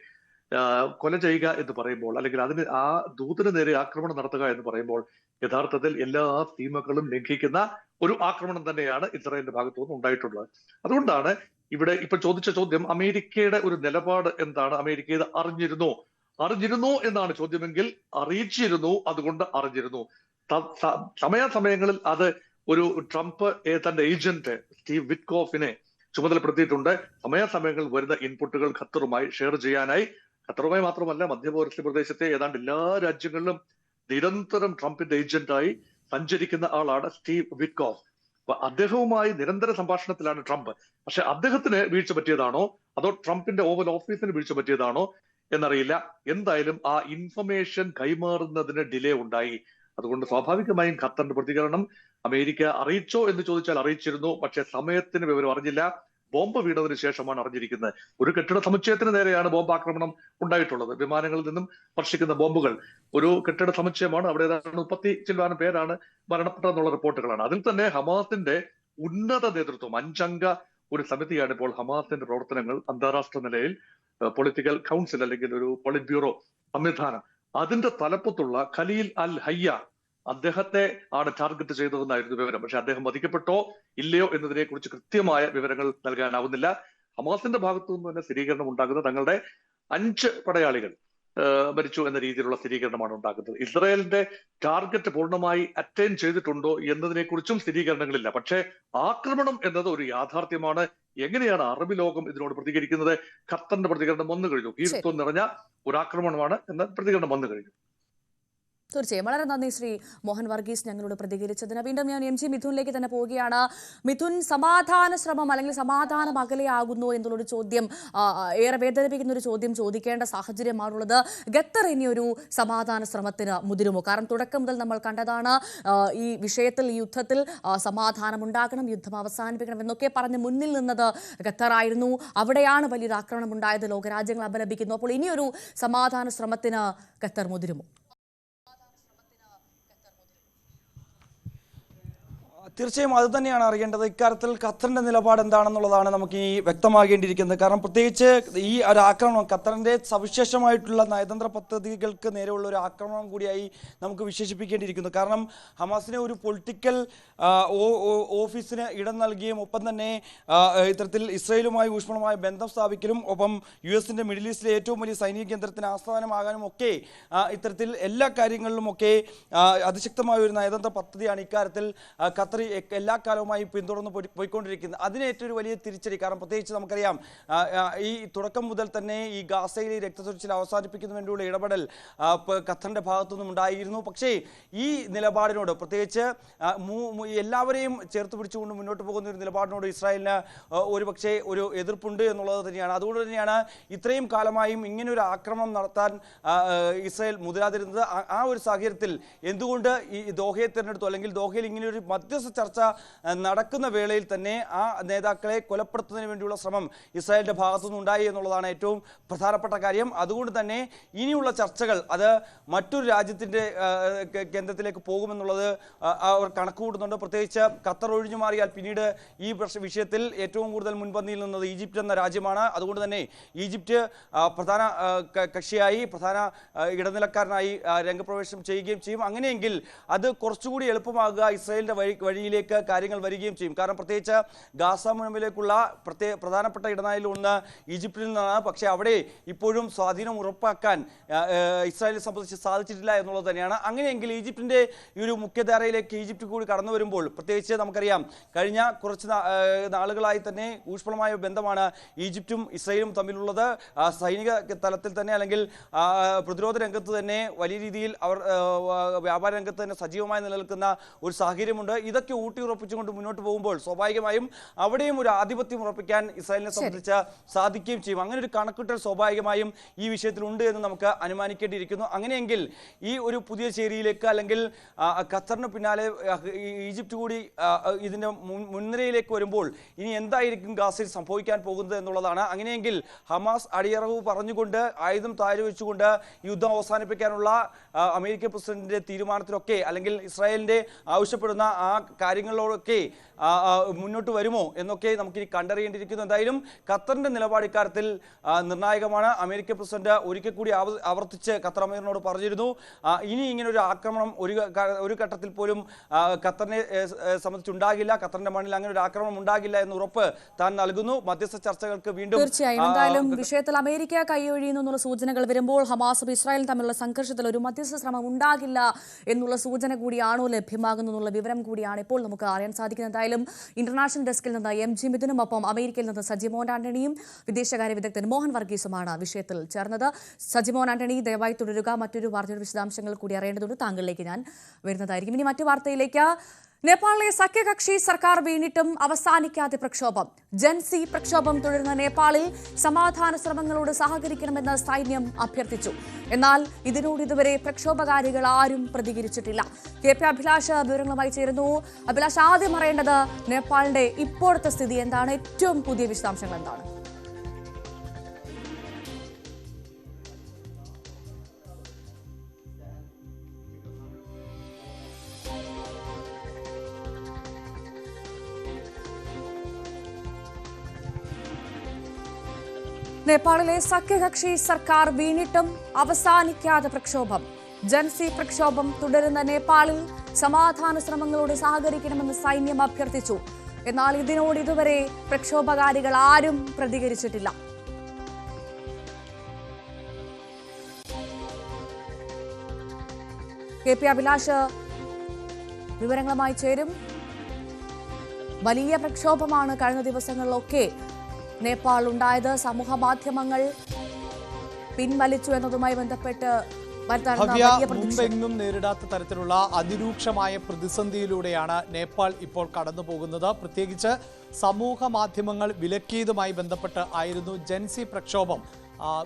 കൊല ചെയ്യുക എന്ന് പറയുമ്പോൾ, അല്ലെങ്കിൽ ആ ദൂതന് നേരെ ആക്രമണം നടത്തുക എന്ന് പറയുമ്പോൾ യഥാർത്ഥത്തിൽ എല്ലാ സീമകളും ലംഘിക്കുന്ന ഒരു ആക്രമണം തന്നെയാണ് ഇസ്രായേലിന്റെ ഭാഗത്തു നിന്ന് ഉണ്ടായിട്ടുള്ളത്. അതുകൊണ്ടാണ് ഇവിടെ ഇപ്പൊ ചോദിച്ച ചോദ്യം, അമേരിക്കയുടെ ഒരു നിലപാട് എന്താണ്? അമേരിക്ക ഇത് അറിഞ്ഞിരുന്നു എന്നാണ് ചോദ്യമെങ്കിൽ അറിയിച്ചിരുന്നു, അതുകൊണ്ട് അറിഞ്ഞിരുന്നു. സമയാസമയങ്ങളിൽ അത് ഒരു ട്രംപ് തന്റെ ഏജന്റ് സ്റ്റീവ് വിറ്റ്കോഫിനെ ചുമതലപ്പെടുത്തിയിട്ടുണ്ട്. സമയാസമയങ്ങളിൽ വരുന്ന ഇൻപുട്ടുകൾ ഖത്തറുമായി ഷെയർ ചെയ്യാനായി. ഖത്തറുമായി മാത്രമല്ല, മധ്യപൗരസ്ത്യ പ്രദേശത്തെ ഏതാണ്ട് എല്ലാ രാജ്യങ്ങളിലും നിരന്തരം ട്രംപിന്റെ ഏജന്റായി സഞ്ചരിക്കുന്ന ആളാണ് സ്റ്റീവ് വിറ്റ്കോഫ്. അപ്പൊ അദ്ദേഹവുമായി നിരന്തര സംഭാഷണത്തിലാണ് ട്രംപ്. പക്ഷെ അദ്ദേഹത്തിന് വീഴ്ച പറ്റിയതാണോ അതോ ട്രംപിന്റെ ഓവൽ ഓഫീസിന് വീഴ്ച പറ്റിയതാണോ എന്നറിയില്ല. എന്തായാലും ആ ഇൻഫർമേഷൻ കൈമാറുന്നതിന് ഡിലേ ഉണ്ടായി. അതുകൊണ്ട് സ്വാഭാവികമായും ഖത്തറിന്റെ പ്രതികരണം, അമേരിക്ക അറിയിച്ചോ എന്ന് ചോദിച്ചാൽ അറിയിച്ചിരുന്നു, പക്ഷെ സമയത്തിന് വിവരം അറിഞ്ഞില്ല. ബോംബ് വീണതിന് ശേഷമാണ് അറിഞ്ഞിരിക്കുന്നത്. ഒരു കെട്ടിട സമുച്ചയത്തിന് നേരെയാണ് ബോംബ് ആക്രമണം ഉണ്ടായിട്ടുള്ളത്. വിമാനങ്ങളിൽ നിന്നും വർഷിക്കുന്ന ബോംബുകൾ. ഒരു കെട്ടിട സമുച്ചയമാണ്. അവിടെ ഏതാണ്ട് 30 ചില്ലാനം പേരാണ് മരണപ്പെട്ടതെന്നുള്ള റിപ്പോർട്ടുകളാണ്. അതിൽ തന്നെ ഹമാസിന്റെ ഉന്നത നേതൃത്വം, 5 അംഗ ഒരു സമിതിയാണ് ഇപ്പോൾ ഹമാസിന്റെ പ്രവർത്തനങ്ങൾ അന്താരാഷ്ട്ര നിലയിൽ പൊളിറ്റിക്കൽ കൗൺസിൽ അല്ലെങ്കിൽ ഒരു പൊളിറ്റ് ബ്യൂറോ സംവിധാനം, അതിന്റെ തലപ്പത്തുള്ള ഖലീൽ അൽ ഹയ്യ, അദ്ദേഹത്തെ ആണ് ടാർഗറ്റ് ചെയ്തതെന്നായിരുന്നു വിവരം. പക്ഷെ അദ്ദേഹം വധിക്കപ്പെട്ടോ ഇല്ലയോ എന്നതിനെ കുറിച്ച് കൃത്യമായ വിവരങ്ങൾ നൽകാനാവുന്നില്ല. ഹമാസിന്റെ ഭാഗത്തു നിന്ന് തന്നെ സ്ഥിരീകരണം ഉണ്ടാകുന്നത് തങ്ങളുടെ 5 പടയാളികൾ മരിച്ചു എന്ന രീതിയിലുള്ള സ്ഥിരീകരണമാണ് ഉണ്ടാക്കുന്നത്. ഇസ്രായേലിന്റെ ടാർഗറ്റ് പൂർണ്ണമായി അറ്റൈൻ ചെയ്തിട്ടുണ്ടോ എന്നതിനെ കുറിച്ചും സ്ഥിരീകരണങ്ങളില്ല. പക്ഷേ ആക്രമണം എന്നത് ഒരു യാഥാർത്ഥ്യമാണ്. എങ്ങനെയാണ് അറബ് ലോകം ഇതിനോട് പ്രതികരിക്കുന്നത്? ഖത്തറിന്റെ പ്രതികരണം വന്നു കഴിഞ്ഞു. ഭീരുത്വം നിറഞ്ഞ ഒരു ആക്രമണമാണ് എന്ന പ്രതികരണം വന്നു കഴിഞ്ഞു. തീർച്ചയായും വളരെ നന്ദി ശ്രീ മോഹൻ വർഗീസ് ഞങ്ങളോട് പ്രതികരിച്ചതിന്. വീണ്ടും ഞാൻ MG മിഥുനിലേക്ക് തന്നെ പോവുകയാണ്. മിഥുൻ, സമാധാന ശ്രമം അല്ലെങ്കിൽ സമാധാനം അകലെയാകുന്നു എന്നുള്ളൊരു ചോദ്യം, ഏറെ വേദനിപ്പിക്കുന്ന ഒരു ചോദ്യം ചോദിക്കേണ്ട സാഹചര്യമാണുള്ളത്. ഖത്തർ ഇനിയൊരു സമാധാന ശ്രമത്തിന് മുതിരുമോ? കാരണം തുടക്കം മുതൽ നമ്മൾ കണ്ടതാണ് ഈ വിഷയത്തിൽ, ഈ യുദ്ധത്തിൽ സമാധാനം ഉണ്ടാകണം, യുദ്ധം അവസാനിപ്പിക്കണം എന്നൊക്കെ പറഞ്ഞ് മുന്നിൽ നിന്നത് ഖത്തറായിരുന്നു. അവിടെയാണ് വലിയൊരു ആക്രമണം ഉണ്ടായത്, ലോകരാജ്യങ്ങൾ അപലപിക്കുന്നു. അപ്പോൾ ഇനിയൊരു സമാധാന ശ്രമത്തിന് ഖത്തർ മുതിരുമോ? തീർച്ചയായും അത് തന്നെയാണ് അറിയേണ്ടത്. ഇക്കാര്യത്തിൽ ഖത്തറിന്റെ നിലപാട് എന്താണെന്നുള്ളതാണ് നമുക്ക് ഈ വ്യക്തമാകേണ്ടിയിരിക്കുന്നത്. കാരണം പ്രത്യേകിച്ച് ഈ ഒരു ആക്രമണം ഖത്തറിന്റെ സവിശേഷമായിട്ടുള്ള നയതന്ത്ര പദ്ധതികൾക്ക് നേരെയുള്ള ഒരു ആക്രമണം കൂടിയായി നമുക്ക് വിശേഷിപ്പിക്കേണ്ടിയിരിക്കുന്നു. കാരണം ഹമാസിനെ ഒരു പൊളിറ്റിക്കൽ ഓഫീസിന് ഇടം നൽകിയും ഒപ്പം തന്നെ ഇത്തരത്തിൽ ഇസ്രായേലുമായി ഊഷ്മളമായ ബന്ധം സ്ഥാപിക്കലും ഒപ്പം US-ന്റെ മിഡിൽ ഈസ്റ്റിലെ ഏറ്റവും വലിയ സൈനിക കേന്ദ്രത്തിന് ആസ്ഥാനമാകാനും ഒക്കെ ഇത്തരത്തിൽ എല്ലാ കാര്യങ്ങളിലുമൊക്കെ അതിശക്തമായ ഒരു നയതന്ത്ര പദ്ധതിയാണ് ഇക്കാര്യത്തിൽ ഖത്തർ എല്ലാ കാലവുമായി പിന്തുടർന്ന് പോയിക്കൊണ്ടിരിക്കുന്നത്. അതിനേറ്റൊരു വലിയ തിരിച്ചടി. കാരണം പ്രത്യേകിച്ച് നമുക്കറിയാം, ഈ തുടക്കം മുതൽ തന്നെ ഈ ഗാസയിലെ രക്തച്ചൊരിച്ചിൽ അവസാനിപ്പിക്കുന്നതിന് വേണ്ടിയുള്ള ഇടപെടൽ ഖത്തറിന്റെ ഭാഗത്തുനിന്നും ഉണ്ടായിരുന്നു. പക്ഷേ ഈ നിലപാടിനോട്, പ്രത്യേകിച്ച് എല്ലാവരെയും ചേർത്ത് പിടിച്ചുകൊണ്ട് മുന്നോട്ട് പോകുന്ന ഒരു നിലപാടിനോട് ഇസ്രായേലിന് ഒരുപക്ഷെ ഒരു എതിർപ്പുണ്ട് എന്നുള്ളത് തന്നെയാണ്. അതുകൊണ്ട് തന്നെയാണ് ഇത്രയും കാലമായും ഇങ്ങനെ ഒരു ആക്രമണം നടത്താൻ ഇസ്രായേൽ മുതിരാതിരുന്നത്. ആ ഒരു സാഹചര്യത്തിൽ എന്തുകൊണ്ട് ഈ ദോഹയെ തിരഞ്ഞെടുത്തു, അല്ലെങ്കിൽ ദോഹയിൽ ഇങ്ങനെ ഒരു മധ്യസ്ഥ ചർച്ച നടക്കുന്ന വേളയിൽ തന്നെ ആ നേതാക്കളെ കൊലപ്പെടുത്തുന്നതിന് വേണ്ടിയുള്ള ശ്രമം ഇസ്രായേലിന്റെ ഭാഗത്തുനിന്ന് ഉണ്ടായി എന്നുള്ളതാണ് ഏറ്റവും പ്രധാനപ്പെട്ട കാര്യം. അതുകൊണ്ട് തന്നെ ഇനിയുള്ള ചർച്ചകൾ അത് മറ്റൊരു രാജ്യത്തിന്റെ കേന്ദ്രത്തിലേക്ക് പോകുമെന്നുള്ളത് അവർ കണക്കുകൂട്ടുന്നുണ്ട്. പ്രത്യേകിച്ച് ഖത്തർ ഒഴിഞ്ഞു മാറിയാൽ പിന്നീട് ഈ വിഷയത്തിൽ ഏറ്റവും കൂടുതൽ മുൻപന്തിയിൽ നിന്നത് ഈജിപ്റ്റ് എന്ന രാജ്യമാണ്. അതുകൊണ്ട് തന്നെ ഈജിപ്റ്റ് പ്രധാന കക്ഷിയായി, പ്രധാന ഇടനിലക്കാരനായി രംഗപ്രവേശനം ചെയ്യുകയും ചെയ്യും. അങ്ങനെയെങ്കിൽ അത് കുറച്ചുകൂടി എളുപ്പമാകുക ഇസ്രായേലിന്റെ വഴിയിലേക്ക് കാര്യങ്ങൾ വരികയും ചെയ്യും. കാരണം പ്രത്യേകിച്ച് ഗാസ മുനമ്പിലേക്കുള്ള പ്രധാനപ്പെട്ട ഇടനാഴിയിൽ ഒന്ന് ഈജിപ്തിൽ നിന്നാണ്. പക്ഷേ അവിടെ ഇപ്പോഴും സ്വാധീനം ഉറപ്പാക്കാൻ ഇസ്രായേലിനെ സംബന്ധിച്ച് സാധിച്ചിട്ടില്ല എന്നുള്ളത് തന്നെയാണ്. അങ്ങനെയെങ്കിൽ ഈജിപ്തിന്റെ ഈ ഒരു മുഖ്യധാരയിലേക്ക് ഈജിപ്റ്റ് കൂടി കടന്നു വരുമ്പോൾ, പ്രത്യേകിച്ച് നമുക്കറിയാം കഴിഞ്ഞ കുറച്ച് നാളുകളായി തന്നെ ഊഷ്മളമായ ബന്ധമാണ് ഈജിപ്തും ഇസ്രായേലും തമ്മിലുള്ളത്. സൈനിക തലത്തിൽ തന്നെ അല്ലെങ്കിൽ പ്രതിരോധ രംഗത്ത് തന്നെ വലിയ രീതിയിൽ അവർ വ്യാപാര രംഗത്ത് തന്നെ സജീവമായി നിലനിൽക്കുന്ന ഒരു സാഹചര്യമുണ്ട്. ഇതൊക്കെ ഇതൊക്കെ ഊട്ടിയുറപ്പിച്ചുകൊണ്ട് മുന്നോട്ട് പോകുമ്പോൾ സ്വാഭാവികമായും അവിടെയും ഒരു ആധിപത്യം ഉറപ്പിക്കാൻ ഇസ്രായേലിനെ സംബന്ധിച്ച് സാധിക്കുകയും ചെയ്യും. അങ്ങനെ ഒരു കണക്കുകൂട്ടൽ സ്വാഭാവികമായും ഈ വിഷയത്തിലുണ്ട് എന്ന് നമുക്ക് അനുമാനിക്കേണ്ടിയിരിക്കുന്നു. അങ്ങനെയെങ്കിൽ ഈ ഒരു പുതിയ ചേരിയിലേക്ക് അല്ലെങ്കിൽ ഖത്തറിന് പിന്നാലെ ഈജിപ്റ്റ് കൂടി ഇതിൻ്റെ മുൻനിരയിലേക്ക് വരുമ്പോൾ ഇനി എന്തായിരിക്കും ഗാസയിൽ സംഭവിക്കാൻ പോകുന്നത് എന്നുള്ളതാണ്. അങ്ങനെയെങ്കിൽ ഹമാസ് അടിയറവ് പറഞ്ഞുകൊണ്ട് ആയുധം താഴ്വെച്ചുകൊണ്ട് യുദ്ധം അവസാനിപ്പിക്കാനുള്ള അമേരിക്കൻ പ്രസിഡന്റിന്റെ തീരുമാനത്തിലൊക്കെ അല്ലെങ്കിൽ ഇസ്രായേലിന്റെ ആവശ്യപ്പെടുന്ന ആ കാര്യങ്ങളിലൊക്കെ മുന്നോട്ട് വരുമോ എന്നൊക്കെ നമുക്കിനി കണ്ടറിയേണ്ടിയിരിക്കുന്നു. എന്തായാലും ഖത്തറിന്റെ നിലപാട് ഇക്കാര്യത്തിൽ നിർണായകമാണ്. അമേരിക്കൻ പ്രസിഡന്റ് ഒരിക്കൽ കൂടി ആവർത്തിച്ച് ഖത്തർ അമീറിനോട് പറഞ്ഞിരുന്നു, ഇനി ഇങ്ങനെ ഒരു ആക്രമണം ഒരു ഘട്ടത്തിൽ പോലും ഖത്തറിനെ സംബന്ധിച്ചുണ്ടാകില്ല, ഖത്തറിന്റെ മണ്ണിൽ അങ്ങനെ ഒരു ആക്രമണം ഉണ്ടാകില്ല എന്ന് ഉറപ്പ് താൻ നൽകുന്നു. മധ്യസ്ഥ ചർച്ചകൾക്ക് വീണ്ടും തീർച്ചയായും എന്തായാലും വിഷയത്തിൽ അമേരിക്ക കൈയൊഴിയുന്നു എന്നുള്ള സൂചനകൾ വരുമ്പോൾ ഹമാസും ഇസ്രായേലും തമ്മിലുള്ള സംഘർഷത്തിൽ ഒരു മധ്യസ്ഥ ശ്രമം ഉണ്ടാകില്ല എന്നുള്ള സൂചന കൂടിയാണോ ലഭ്യമാകുന്നു എന്നുള്ള വിവരം കൂടിയാണ് ഇപ്പോൾ നമുക്ക് അറിയാൻ സാധിക്കുന്നത്. എന്തായാലും ഇന്റർനാഷണൽ ഡെസ്കിൽ നിന്ന് MG മിഥുനും ഒപ്പം അമേരിക്കയിൽ നിന്ന് സജിമോൻ ആന്റണിയും വിദേശകാര്യ വിദഗ്ധൻ മോഹൻ വർഗീസുമാണ് വിഷയത്തിൽ ചേർന്നത്. സജിമോൻ ആന്റണി ദയവായി തുടരുക. മറ്റൊരു വാർത്തയുടെ വിശദാംശങ്ങൾ കൂടി അറിയേണ്ടതുണ്ട്. താങ്കളിലേക്ക് ഞാൻ വരുന്നതായിരിക്കും. ഇനി മറ്റു വാർത്തയിലേക്ക്. നേപ്പാളിലെ സഖ്യകക്ഷി സർക്കാർ വീണിട്ടും അവസാനിക്കാതെ പ്രക്ഷോഭം. ജൻസി പ്രക്ഷോഭം തുടരുന്ന നേപ്പാളിൽ സമാധാന ശ്രമങ്ങളോട് സഹകരിക്കണമെന്ന് സൈന്യം അഭ്യർത്ഥിച്ചു. എന്നാൽ ഇതിനോട് ഇതുവരെ പ്രക്ഷോഭകാരികൾ ആരും പ്രതികരിച്ചിട്ടില്ല. KP അഭിലാഷ് വിവരങ്ങളുമായി ചേരുന്നു. അഭിലാഷ്, ആദ്യം അറിയേണ്ടത് നേപ്പാളിന്റെ ഇപ്പോഴത്തെ സ്ഥിതി എന്താണ്? ഏറ്റവും പുതിയ വിശദാംശങ്ങൾ എന്താണ്? നേപ്പാളിലെ സഖ്യകക്ഷി സർക്കാർ വീണിട്ടും അവസാനിക്കാതെ പ്രക്ഷോഭം. ജൻസി പ്രക്ഷോഭം തുടരുന്ന നേപ്പാളിൽ സമാധാന ശ്രമങ്ങളോട് സഹകരിക്കണമെന്ന് സൈന്യം അഭ്യർത്ഥിച്ചു. എന്നാൽ ഇതിനോട് ഇതുവരെ പ്രക്ഷോഭകാരികൾ ആരും പ്രതികരിച്ചിട്ടില്ല. KP അഭിലാഷ് വിവരങ്ങളുമായി ചേരും. വലിയ പ്രക്ഷോഭമാണ് കഴിഞ്ഞ ദിവസങ്ങളിലൊക്കെ നേപ്പാൾ ഉണ്ടായത്. സമൂഹ മാധ്യമങ്ങൾ പിൻവലിച്ചു എന്നതുമായി ബന്ധപ്പെട്ട് മുമ്പെങ്ങും നേരിടാത്ത തരത്തിലുള്ള അതിരൂക്ഷമായ പ്രതിസന്ധിയിലൂടെയാണ് നേപ്പാൾ ഇപ്പോൾ കടന്നു പോകുന്നത്. പ്രത്യേകിച്ച് സമൂഹ മാധ്യമങ്ങൾ വിലക്കിയതുമായി ബന്ധപ്പെട്ട് ആയിരുന്നു ജൻസി പ്രക്ഷോഭം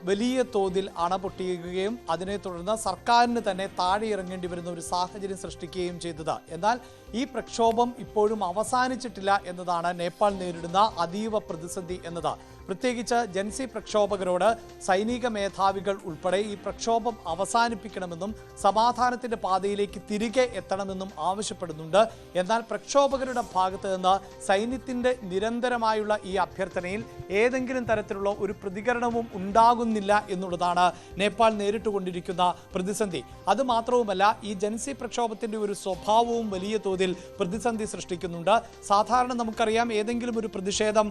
വലിയ തോതിൽ അണപൊട്ടിയുകയും അതിനെ തുടർന്ന് സർക്കാരിന് തന്നെ താഴെ ഇറങ്ങേണ്ടി വരുന്ന ഒരു സാഹചര്യം സൃഷ്ടിക്കുകയും ചെയ്തത്. എന്നാൽ ഈ പ്രക്ഷോഭം ഇപ്പോഴും അവസാനിച്ചിട്ടില്ല എന്നതാണ് നേപ്പാൾ നേരിടുന്ന അതീവ പ്രതിസന്ധി എന്നത്. പ്രത്യേകിച്ച് ജൻസി പ്രക്ഷോഭകരോട് സൈനിക മേധാവികൾ ഉൾപ്പെടെ ഈ പ്രക്ഷോഭം അവസാനിപ്പിക്കണമെന്നും സമാധാനത്തിന്റെ പാതയിലേക്ക് തിരികെ എത്തണമെന്നും ആവശ്യപ്പെടുന്നുണ്ട്. എന്നാൽ പ്രക്ഷോഭകരുടെ ഭാഗത്ത് നിന്ന് സൈന്യത്തിന്റെ നിരന്തരമായുള്ള ഈ അഭ്യർത്ഥനയിൽ ഏതെങ്കിലും തരത്തിലുള്ള ഒരു പ്രതികരണവും ഉണ്ടാകുന്നില്ല എന്നുള്ളതാണ് നേപ്പാൾ നേരിട്ടുകൊണ്ടിരിക്കുന്ന പ്രതിസന്ധി. അതുമാത്രവുമല്ല, ഈ ജൻസി പ്രക്ഷോഭത്തിന്റെ ഒരു സ്വഭാവവും വലിയ തോതിൽ പ്രതിസന്ധി സൃഷ്ടിക്കുന്നുണ്ട്. സാധാരണ നമുക്കറിയാം, ഏതെങ്കിലും ഒരു പ്രതിഷേധം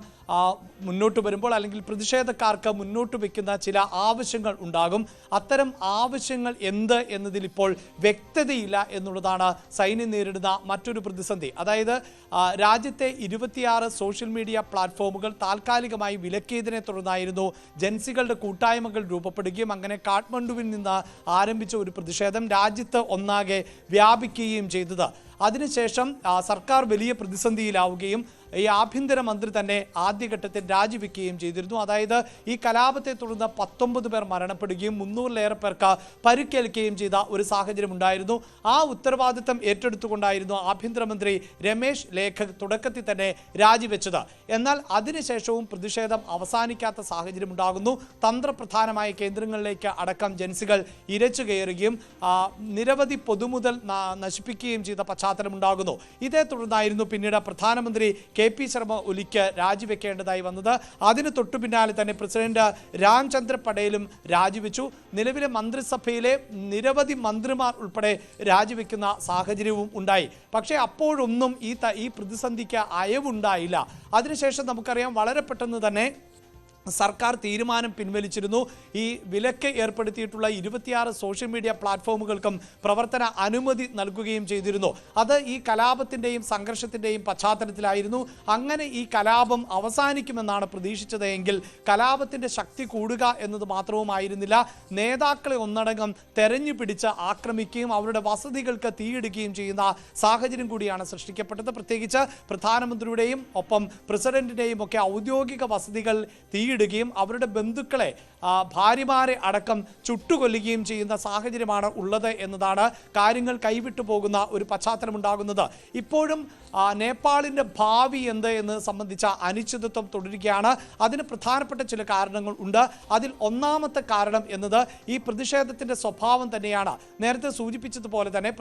മുന്നോട്ട് വരുമ്പോൾ അല്ലെങ്കിൽ പ്രതിഷേധക്കാർക്ക് മുന്നോട്ട് വെക്കുന്ന ചില ആവശ്യങ്ങൾ ഉണ്ടാകും. അത്തരം ആവശ്യങ്ങൾ എന്ത് എന്നതിൽ ഇപ്പോൾ വ്യക്തതയില്ല എന്നുള്ളതാണ് സൈന്യം നേരിടുന്ന മറ്റൊരു പ്രതിസന്ധി. അതായത് രാജ്യത്തെ 26 സോഷ്യൽ മീഡിയ പ്ലാറ്റ്ഫോമുകൾ താൽക്കാലികമായി വിലക്കിയതിനെ തുടർന്നായിരുന്നു ജൻസികളുടെ കൂട്ടായ്മകൾ രൂപപ്പെടുകയും അങ്ങനെ കാഠ്മണ്ഡുവിൽ നിന്ന് ആരംഭിച്ച ഒരു പ്രതിഷേധം രാജ്യത്ത് ഒന്നാകെ വ്യാപിക്കുകയും ചെയ്തത്. അതിനുശേഷം സർക്കാർ വലിയ പ്രതിസന്ധിയിലാവുകയും ഈ ആഭ്യന്തരമന്ത്രി തന്നെ ആദ്യഘട്ടത്തിൽ രാജിവെക്കുകയും ചെയ്തിരുന്നു. അതായത് ഈ കലാപത്തെ തുടർന്ന് 19 പേർ മരണപ്പെടുകയും 300-ലേറെ പേർക്ക് പരിക്കേൽക്കുകയും ചെയ്ത ഒരു സാഹചര്യം ഉണ്ടായിരുന്നു. ആ ഉത്തരവാദിത്തം ഏറ്റെടുത്തുകൊണ്ടായിരുന്നു ആഭ്യന്തരമന്ത്രി രമേശ് ലേഖക് തുടക്കത്തിൽ തന്നെ രാജിവെച്ചത്. എന്നാൽ അതിനുശേഷവും പ്രതിഷേധം അവസാനിക്കാത്ത സാഹചര്യം ഉണ്ടാകുന്നു. തന്ത്രപ്രധാനമായ കേന്ദ്രങ്ങളിലേക്ക് അടക്കം ജൻസികൾ ഇരച്ചു കയറുകയും നിരവധി പൊതുമുതൽ നശിപ്പിക്കുകയും ചെയ്ത പശ്ചാത്തലം ഉണ്ടാകുന്നു. ഇതേ തുടർന്നായിരുന്നു പിന്നീട് പ്രധാനമന്ത്രി KP ശർമ്മ ഒലിക്ക് രാജിവെക്കേണ്ടതായി വന്നത്. അതിന് തൊട്ടു പിന്നാലെ തന്നെ പ്രസിഡന്റ് രാംചന്ദ്ര പടേലും രാജിവെച്ചു. നിലവിലെ മന്ത്രിസഭയിലെ നിരവധി മന്ത്രിമാർ ഉൾപ്പെടെ രാജിവെക്കുന്ന സാഹചര്യവും ഉണ്ടായി. പക്ഷേ അപ്പോഴൊന്നും ഈ പ്രതിസന്ധിക്ക് അയവുണ്ടായില്ല. അതിനുശേഷം നമുക്കറിയാം, വളരെ പെട്ടെന്ന് തന്നെ സർക്കാർ തീരുമാനം പിൻവലിച്ചിരുന്നു. ഈ വിലക്ക് ഏർപ്പെടുത്തിയിട്ടുള്ള 26 സോഷ്യൽ മീഡിയ പ്ലാറ്റ്ഫോമുകൾക്കും പ്രവർത്തന അനുമതി നൽകുകയും ചെയ്തിരുന്നു. അത് ഈ കലാപത്തിൻ്റെയും സംഘർഷത്തിൻ്റെയും പശ്ചാത്തലത്തിലായിരുന്നു. അങ്ങനെ ഈ കലാപം അവസാനിക്കുമെന്നാണ് പ്രതീക്ഷിച്ചത് എങ്കിൽ കലാപത്തിൻ്റെ ശക്തി കൂടുക എന്നത് മാത്രവുമായിരുന്നില്ല, നേതാക്കളെ ഒന്നടങ്കം തെരഞ്ഞു പിടിച്ച് ആക്രമിക്കുകയും അവരുടെ വസതികൾക്ക് തീയിടുകയും ചെയ്യുന്ന സാഹചര്യം കൂടിയാണ് സൃഷ്ടിക്കപ്പെട്ടത്. പ്രത്യേകിച്ച് പ്രധാനമന്ത്രിയുടെയും ഒപ്പം പ്രസിഡന്റിൻ്റെയും ഒക്കെ ഔദ്യോഗിക വസതികൾ തീയിടുകയും അവരുടെ ബന്ധുക്കളെ ഭാര്യമാരെ അടക്കം ചുട്ടുകൊല്ലുകയും ചെയ്യുന്ന സാഹചര്യമാണ് ഉള്ളത് എന്നതാണ് കാര്യങ്ങൾ കൈവിട്ടു പോകുന്ന ഒരു പശ്ചാത്തലമുണ്ടാകുന്നത്. ഇപ്പോഴും നേപ്പാളിൻ്റെ ഭാവി എന്ത് എന്ന് സംബന്ധിച്ച അനിശ്ചിതത്വം തുടരുകയാണ്. അതിന് പ്രധാനപ്പെട്ട ചില കാരണങ്ങൾ ഉണ്ട്. അതിൽ ഒന്നാമത്തെ കാരണം എന്നത് ഈ പ്രതിഷേധത്തിൻ്റെ സ്വഭാവം തന്നെയാണ്. നേരത്തെ സൂചിപ്പിച്ചതുപോലെ തന്നെ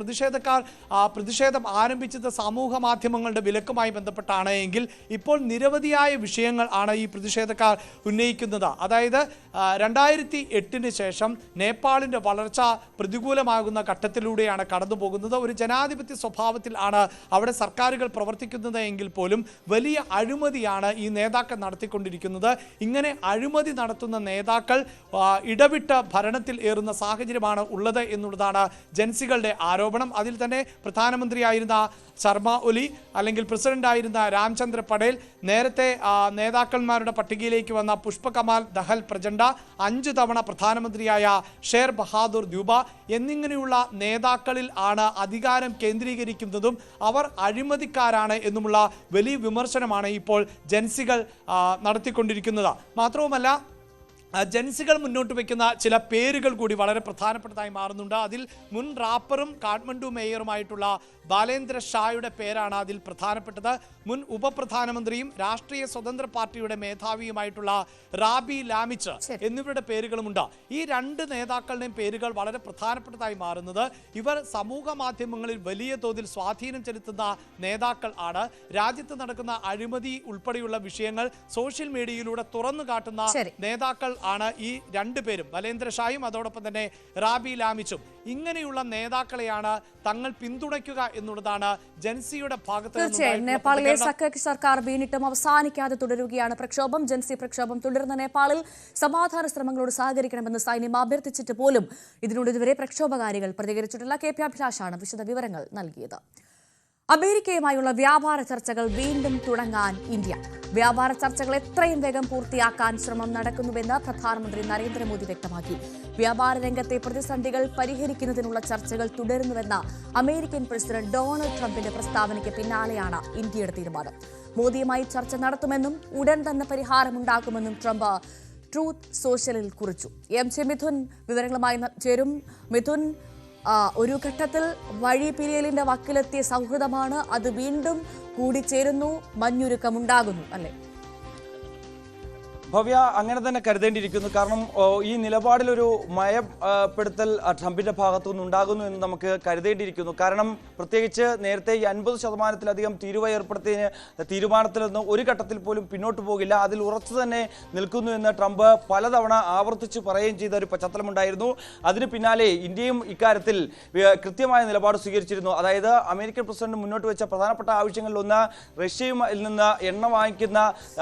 പ്രതിഷേധം ആരംഭിച്ചത് സമൂഹ മാധ്യമങ്ങളുടെ വിലക്കുമായി ബന്ധപ്പെട്ടാണ് എങ്കിൽ ഇപ്പോൾ നിരവധിയായ വിഷയങ്ങൾ ആണ് ഈ പ്രതിഷേധക്കാർ ഉന്നയിക്കുന്നത്. അതായത് 2008 ശേഷം നേപ്പാളിൻ്റെ വളർച്ച പ്രതികൂലമാകുന്ന ഘട്ടത്തിലൂടെയാണ് കടന്നു പോകുന്നത്. ഒരു ജനാധിപത്യ സ്വഭാവത്തിൽ ആണ് അവിടെ സർക്കാരുകൾ പ്രവർത്തിക്കുന്നത് എങ്കിൽ പോലും വലിയ അഴിമതിയാണ് ഈ നേതാക്കൾ നടത്തിക്കൊണ്ടിരിക്കുന്നത്. ഇങ്ങനെ അഴിമതി നടത്തുന്ന നേതാക്കൾ ഇടവിട്ട് ഭരണത്തിൽ ഏറുന്ന സാഹചര്യമാണ് ഉള്ളത് എന്നുള്ളതാണ് ജൻസികളുടെ ആരോപണം. അതിൽ തന്നെ പ്രധാനമന്ത്രിയായിരുന്ന ശർമ്മ ഒലി അല്ലെങ്കിൽ പ്രസിഡന്റായിരുന്ന രാംചന്ദ്ര പട്ടേൽ, നേരത്തെ നേതാക്കന്മാരുടെ പട്ടികയിലേക്ക് വന്ന പുഷ്പകമാൽ ദഹൽ പ്രചണ്ഡ, 5 തവണ പ്രധാനമന്ത്രിയായ ഷേർ ബഹാദൂർ ദ്യൂബ എന്നിങ്ങനെയുള്ള നേതാക്കളിൽ ആണ് അധികാരം കേന്ദ്രീകരിക്കുന്നതും അവർ അഴിമതിക്കാരാണ് എന്നുമുള്ള വലിയ വിമർശനമാണ് ഇപ്പോൾ ജൻസികൾ നടത്തിക്കൊണ്ടിരിക്കുന്നത്. മാത്രവുമല്ല, ജൻസികൾ മുന്നോട്ട് വയ്ക്കുന്ന ചില പേരുകൾ കൂടി വളരെ പ്രധാനപ്പെട്ടതായി മാറുന്നുണ്ട്. അതിൽ മുൻ റാപ്പറും കാഠ്മണ്ഡു മേയറുമായിട്ടുള്ള ബാലേന്ദ്ര ഷായുടെ പേരാണ് അതിൽ പ്രധാനപ്പെട്ടത്. മുൻ ഉപപ്രധാനമന്ത്രിയും രാഷ്ട്രീയ സ്വതന്ത്ര പാർട്ടിയുടെ മേധാവിയുമായിട്ടുള്ള റാബി ലാമിച്ച് എന്നിവരുടെ പേരുകളുമുണ്ട്. ഈ 2 നേതാക്കളുടെയും പേരുകൾ വളരെ പ്രധാനപ്പെട്ടതായി മാറുന്നത് ഇവർ സമൂഹ മാധ്യമങ്ങളിൽ വലിയ തോതിൽ സ്വാധീനം ചെലുത്തുന്ന നേതാക്കൾ ആണ്. രാജ്യത്ത് നടക്കുന്ന അഴിമതി ഉൾപ്പെടെയുള്ള വിഷയങ്ങൾ സോഷ്യൽ മീഡിയയിലൂടെ തുറന്നു കാട്ടുന്ന നേതാക്കൾ ആണ് ഈ 2 പേരും, ബലേന്ദ്ര ഷായും അതോടൊപ്പം തന്നെ റാബി ലാമിച്ചും. ഇങ്ങനെയുള്ള നേതാക്കളെയാണ് തങ്ങൾ പിന്തുണയ്ക്കുക എന്നുള്ളതാണ് ജൻസിയുടെ ഭാഗത്ത്. തീർച്ചയായും നേപ്പാളിലെ സഖ്യ സർക്കാർ വീണിട്ടും അവസാനിക്കാതെ തുടരുകയാണ് പ്രക്ഷോഭം. ജൻസി പ്രക്ഷോഭം തുടരുന്ന നേപ്പാളിൽ സമാധാന ശ്രമങ്ങളോട് സഹകരിക്കണമെന്ന് സൈന്യം അഭ്യർത്ഥിച്ചിട്ട് പോലും ഇതിനോട് ഇതുവരെ പ്രക്ഷോഭകാരികൾ പ്രതികരിച്ചിട്ടില്ല. കെ പി അഭിലാഷാണ് വിശദ വിവരങ്ങൾ നൽകിയത്. അമേരിക്കയുമായുള്ള വ്യാപാര ചർച്ചകൾ വീണ്ടും തുടങ്ങാൻ ഇന്ത്യ. വ്യാപാര ചർച്ചകൾ എത്രയും വേഗം പൂർത്തിയാക്കാൻ ശ്രമം നടക്കുന്നുവെന്ന് പ്രധാനമന്ത്രി നരേന്ദ്രമോദി വ്യക്തമാക്കി. വ്യാപാര രംഗത്തെ പ്രതിസന്ധികൾ പരിഹരിക്കുന്നതിനുള്ള ചർച്ചകൾ തുടരുന്നുവെന്ന അമേരിക്കൻ പ്രസിഡന്റ് ഡൊണാൾഡ് ട്രംപിന്റെ പ്രസ്താവനയ്ക്ക് പിന്നാലെയാണ് ഇന്ത്യയുടെ തീരുമാനം. മോദിയുമായി ചർച്ച നടത്തുമെന്നും ഉടൻ തന്നെ പരിഹാരമുണ്ടാക്കുമെന്നും ട്രംപ് ട്രൂത്ത് സോഷ്യലിൽ കുറിച്ചു. എം.ജെ. മിഥുൻ വിവരങ്ങളുമായി ചേരും. മിഥുൻ, ഒരു ഘട്ടത്തിൽ വഴിപിരിയലിന്റെ വക്കിലെത്തിയ സൗഹൃദമാണ്, അത് വീണ്ടും കൂടിച്ചേരുന്നു, മഞ്ഞുരുക്കമുണ്ടാകുന്നു അല്ലേ? ഭവ്യ, അങ്ങനെ തന്നെ കരുതേണ്ടിയിരിക്കുന്നു. കാരണം ഈ നിലപാടിലൊരു മയപ്പെടുത്തൽ ട്രംപിന്റെ ഭാഗത്തുനിന്ന് ഉണ്ടാകുന്നു എന്ന് നമുക്ക് കരുതേണ്ടിയിരിക്കുന്നു. കാരണം പ്രത്യേകിച്ച് നേരത്തെ ഈ 50% തീരുവ ഏർപ്പെടുത്തിയ തീരുമാനത്തിൽ നിന്ന് ഒരു ഘട്ടത്തിൽ പോലും പിന്നോട്ട് പോകില്ല, അതിൽ ഉറച്ചു തന്നെ നിൽക്കുന്നു എന്ന് ട്രംപ് പലതവണ ആവർത്തിച്ച് പറയുകയും ചെയ്ത ഒരു പശ്ചാത്തലമുണ്ടായിരുന്നു. അതിന് പിന്നാലെ ഇന്ത്യയും ഇക്കാര്യത്തിൽ കൃത്യമായ നിലപാട് സ്വീകരിച്ചിരുന്നു. അതായത് അമേരിക്കൻ പ്രസിഡന്റ് മുന്നോട്ട് വെച്ച പ്രധാനപ്പെട്ട ആവശ്യങ്ങളിലൊന്ന് റഷ്യയിൽ നിന്ന് എണ്ണ വാങ്ങിക്കുന്ന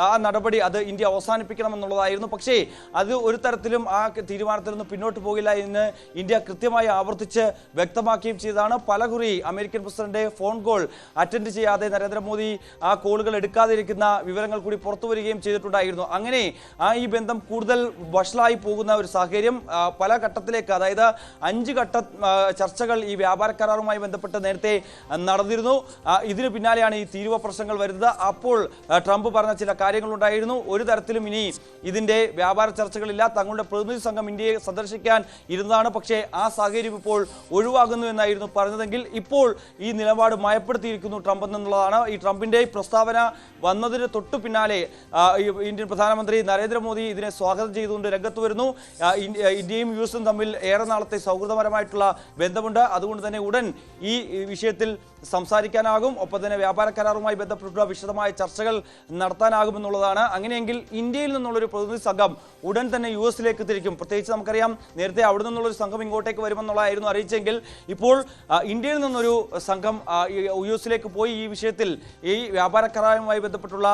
ആ നടപടി അത് ഇന്ത്യ അവസാനിപ്പിക്കണമെന്നുള്ളതായിരുന്നു. പക്ഷേ അത് ഒരു തരത്തിലും ആ തീരുമാനത്തിൽ നിന്ന് പിന്നോട്ട് പോകില്ല എന്ന് ഇന്ത്യ കൃത്യമായി ആവർത്തിച്ച് വ്യക്തമാക്കുകയും ചെയ്തതാണ്. പലകുറി American president phone call attend ചെയ്യാതെ നരേന്ദ്രമോദി ആ കോളുകൾ എടുക്കാതിരിക്കുന്ന വിവരങ്ങൾ കൂടി പുറത്തു വരികയും ചെയ്തിട്ടുണ്ടായിരുന്നു. അങ്ങനെ ഈ ബന്ധം കൂടുതൽ വഷളായി പോകുന്ന ഒരു സാഹചര്യം പല ഘട്ടത്തിലേക്ക്, അതായത് 5 ഘട്ട ചർച്ചകൾ ഈ വ്യാപാര കരാറുമായി ബന്ധപ്പെട്ട് നേരത്തെ നടന്നിരുന്നു. ഇതിന് പിന്നാലെയാണ് ഈ തീരുവ പ്രശ്നങ്ങൾ വരുന്നത്. അപ്പോൾ ട്രംപ് പറഞ്ഞ ചില കാര്യങ്ങളുണ്ടായിരുന്നു. ഒരു തരത്തിലും ഇനി ഇതിന്റെ വ്യാപാര ചർച്ചകളില്ല, തങ്ങളുടെ പ്രതിനിധി സംഘം ഇന്ത്യയെ സന്ദർശിക്കാൻ ഇരുന്നതാണ്, പക്ഷേ ആ സാഹചര്യം ഇപ്പോൾ ഒഴിവാകുന്നു എന്നായിരുന്നു പറഞ്ഞതെങ്കിൽ ഇപ്പോൾ ഈ നിലപാട് മയപ്പെടുത്തിയിരിക്കുന്നു ട്രംപ് എന്നുള്ളതാണ്. ഈ ട്രംപിന്റെ പ്രസ്താവന വന്നതിന് തൊട്ടു പിന്നാലെ ഇന്ത്യൻ പ്രധാനമന്ത്രി നരേന്ദ്രമോദി ഇതിനെ സ്വാഗതം ചെയ്തുകൊണ്ട് രംഗത്ത് വരുന്നു. ഇന്ത്യയും യു.എസും തമ്മിൽ ഏറെ നാളത്തെ സൗഹൃദപരമായിട്ടുള്ള ബന്ധമുണ്ട്. അതുകൊണ്ട് തന്നെ ഉടൻ ഈ വിഷയത്തിൽ സംസാരിക്കാനാകും, ഒപ്പം തന്നെ വ്യാപാര കരാറുമായി ബന്ധപ്പെട്ടുള്ള വിശദമായ ചർച്ചകൾ നടത്താനാകുമെന്നുള്ളതാണ്. അങ്ങനെയെങ്കിൽ ഇന്ത്യയിൽ നിന്നുള്ളൊരു പ്രതിനിധി സംഘം ഉടൻ തന്നെ US-ലേക്ക് തിരിക്കും. പ്രത്യേകിച്ച് നമുക്കറിയാം നേരത്തെ അവിടെ നിന്നുള്ളൊരു സംഘം ഇങ്ങോട്ടേക്ക് വരുമെന്നുള്ളതായിരുന്നു അറിയിച്ചെങ്കിൽ ഇപ്പോൾ ഇന്ത്യയിൽ നിന്നൊരു സംഘം US-ലേക്ക് പോയി ഈ വിഷയത്തിൽ, ഈ വ്യാപാര കരാറുമായി ബന്ധപ്പെട്ടുള്ള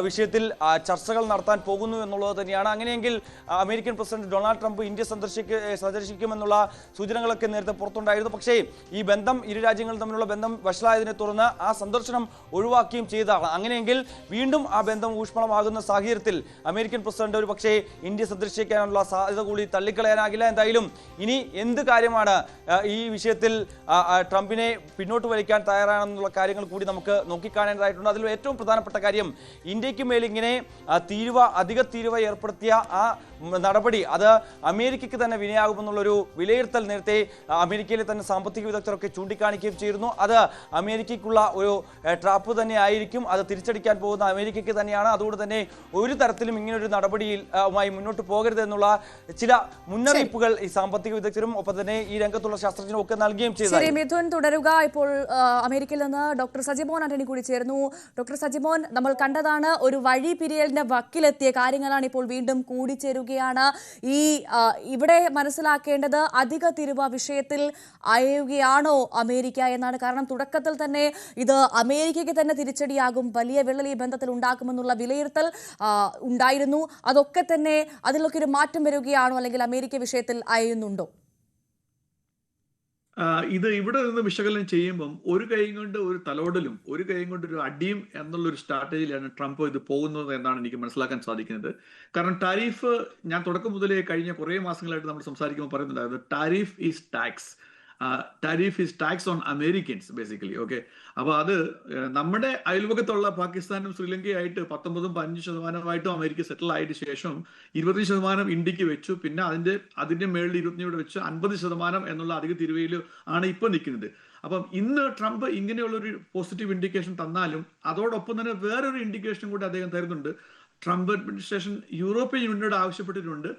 വിഷയത്തിൽ ചർച്ചകൾ നടത്താൻ പോകുന്നു എന്നുള്ളത് തന്നെയാണ്. അങ്ങനെയെങ്കിൽ American president Donald Trump India സന്ദർശിക്കുമെന്നുള്ള സൂചനകളൊക്കെ നേരത്തെ പുറത്തുണ്ടായിരുന്നു. പക്ഷേ ഈ ബന്ധം, ഇരു രാജ്യങ്ങളും തമ്മിലുള്ള ബന്ധം വഷളായതിനെ തുടർന്ന് ആ സന്ദർശനം ഒഴിവാക്കുകയും ചെയ്തതാണ്. അങ്ങനെയെങ്കിൽ വീണ്ടും ആ ബന്ധം ഊഷ്മളമാകുന്ന സാഹചര്യത്തിൽ അമേരിക്കൻ പ്രസിഡന്റ് ഒരു പക്ഷേ ഇന്ത്യ സന്ദർശിക്കാനുള്ള സാധ്യത കൂടി തള്ളിക്കളയാനാകില്ല. എന്തായാലും ഇനി എന്ത് കാര്യമാണ് ഈ വിഷയത്തിൽ ട്രംപിനെ പിന്നോട്ട് വലിക്കാൻ തയ്യാറാണെന്നുള്ള കാര്യങ്ങൾ കൂടി നമുക്ക് നോക്കിക്കാണേണ്ടതായിട്ടുണ്ട്. അതിൽ ഏറ്റവും പ്രധാനപ്പെട്ട കാര്യം, ഇന്ത്യക്ക് മേൽ ഇങ്ങനെ അധിക തീരുവ ഏർപ്പെടുത്തിയ ആ നടപടി അത് അമേരിക്കയ്ക്ക് തന്നെ വിനയാകുമെന്നുള്ളൊരു വിലയിരുത്തൽ നേരത്തെ അമേരിക്കയിലെ തന്നെ സാമ്പത്തിക വിദഗ്ധരൊക്കെ ചൂണ്ടിക്കാണിക്കുകയും ചെയ്തിരുന്നു. അത് അമേരിക്കയ്ക്കുള്ള ഒരു ട്രാപ്പ് തന്നെ ആയിരിക്കും. അത് തിരിച്ചടിക്കാൻ പോകുന്ന അമേരിക്കയ്ക്ക് തന്നെയാണ്. അതുകൊണ്ട് തന്നെ ഒരു തരത്തിലും ഇങ്ങനൊരു നടപടിയുമായി മുന്നോട്ട് പോകരുത് എന്നുള്ള ചില മുന്നറിയിപ്പുകൾ ഈ സാമ്പത്തിക വിദഗ്ധരും ഒപ്പം തന്നെ ഈ രംഗത്തുള്ള ശാസ്ത്രജ്ഞരും ഒക്കെ നൽകുകയും ചെയ്തു. മിഥുൻ തുടരുക. ഇപ്പോൾ അമേരിക്കയിൽ നിന്ന് ഡോക്ടർ സജിമോൻ ആന്റണി കൂടി ചേർന്നു. ഡോക്ടർ സജിമോൻ, നമ്മൾ കണ്ടതാണ് ഒരു വഴി പിരിയലിന്റെ വക്കിലെത്തിയ കാര്യങ്ങളാണ് ഇപ്പോൾ വീണ്ടും കൂടിച്ചേരുകയാണ്. ഇവിടെ മനസ്സിലാക്കേണ്ടത് അധിക തീരുവ വിഷയത്തിൽ അയയുകയാണോ അമേരിക്ക എന്നാണ്. കാരണം തുടക്കത്തിൽ തന്നെ ഇത് അമേരിക്കയ്ക്ക് തന്നെ തിരിച്ചടിയാകും, വലിയ വിള്ളൽ ഈ ബന്ധത്തിൽ ഉണ്ടാക്കുമെന്നുള്ള വിലയിരുത്തൽ ഉണ്ടായിരുന്നു. അതൊക്കെ തന്നെ അതിലൊക്കെ ഒരു മാറ്റം വരികയാണോ, അല്ലെങ്കിൽ അമേരിക്ക വിഷയത്തിൽ അയയുന്നുണ്ടോ? ഇത് ഇവിടെ നിന്ന് വിശകലനം ചെയ്യുമ്പം ഒരു കൈ കൊണ്ട് ഒരു തലോടലും ഒരു കൈ കൊണ്ട് ഒരു അടിയും എന്നുള്ളൊരു സ്ട്രാറ്റജിയിലാണ് ട്രംപ് ഇത് പോകുന്നത് എന്നാണ് എനിക്ക് മനസ്സിലാക്കാൻ സാധിക്കുന്നത്. കാരണം ടാരിഫ്, ഞാൻ തുടക്കം മുതലേ കഴിഞ്ഞ കുറേ മാസങ്ങളായിട്ട് നമ്മൾ സംസാരിക്കുമ്പോൾ പറയുന്നുണ്ടായിരുന്നു, tariff is tax. Tariff is tax on Americans basically. Okay, അപ്പോൾ അത് നമ്മുടെ അയൽവക്കത്തുള്ള പാകിസ്ഥാനും ശ്രീലങ്കയായിട്ട് 19-15% അമേരിക്ക സെറ്റിൽ ആയിട്ട് ശേഷം 20% ഇന്ത്യക്ക് വെച്ചു. പിന്നെ അതിന്റെ മേളിൽ 20 വെച്ച് 50% എന്നുള്ള അധിക തീരുവയിൽ ആണ് ഇപ്പൊ നിൽക്കുന്നത്. അപ്പം ഇന്ന് ട്രംപ് ഇങ്ങനെയുള്ളൊരു പോസിറ്റീവ് ഇൻഡിക്കേഷൻ തന്നാലും അതോടൊപ്പം തന്നെ വേറൊരു ഇൻഡിക്കേഷൻ കൂടി അദ്ദേഹം തരുന്നുണ്ട്. ട്രംപ് അഡ്മിനിസ്ട്രേഷൻ യൂറോപ്യൻ യൂണിയനോട് ആവശ്യപ്പെട്ടിട്ടുണ്ട്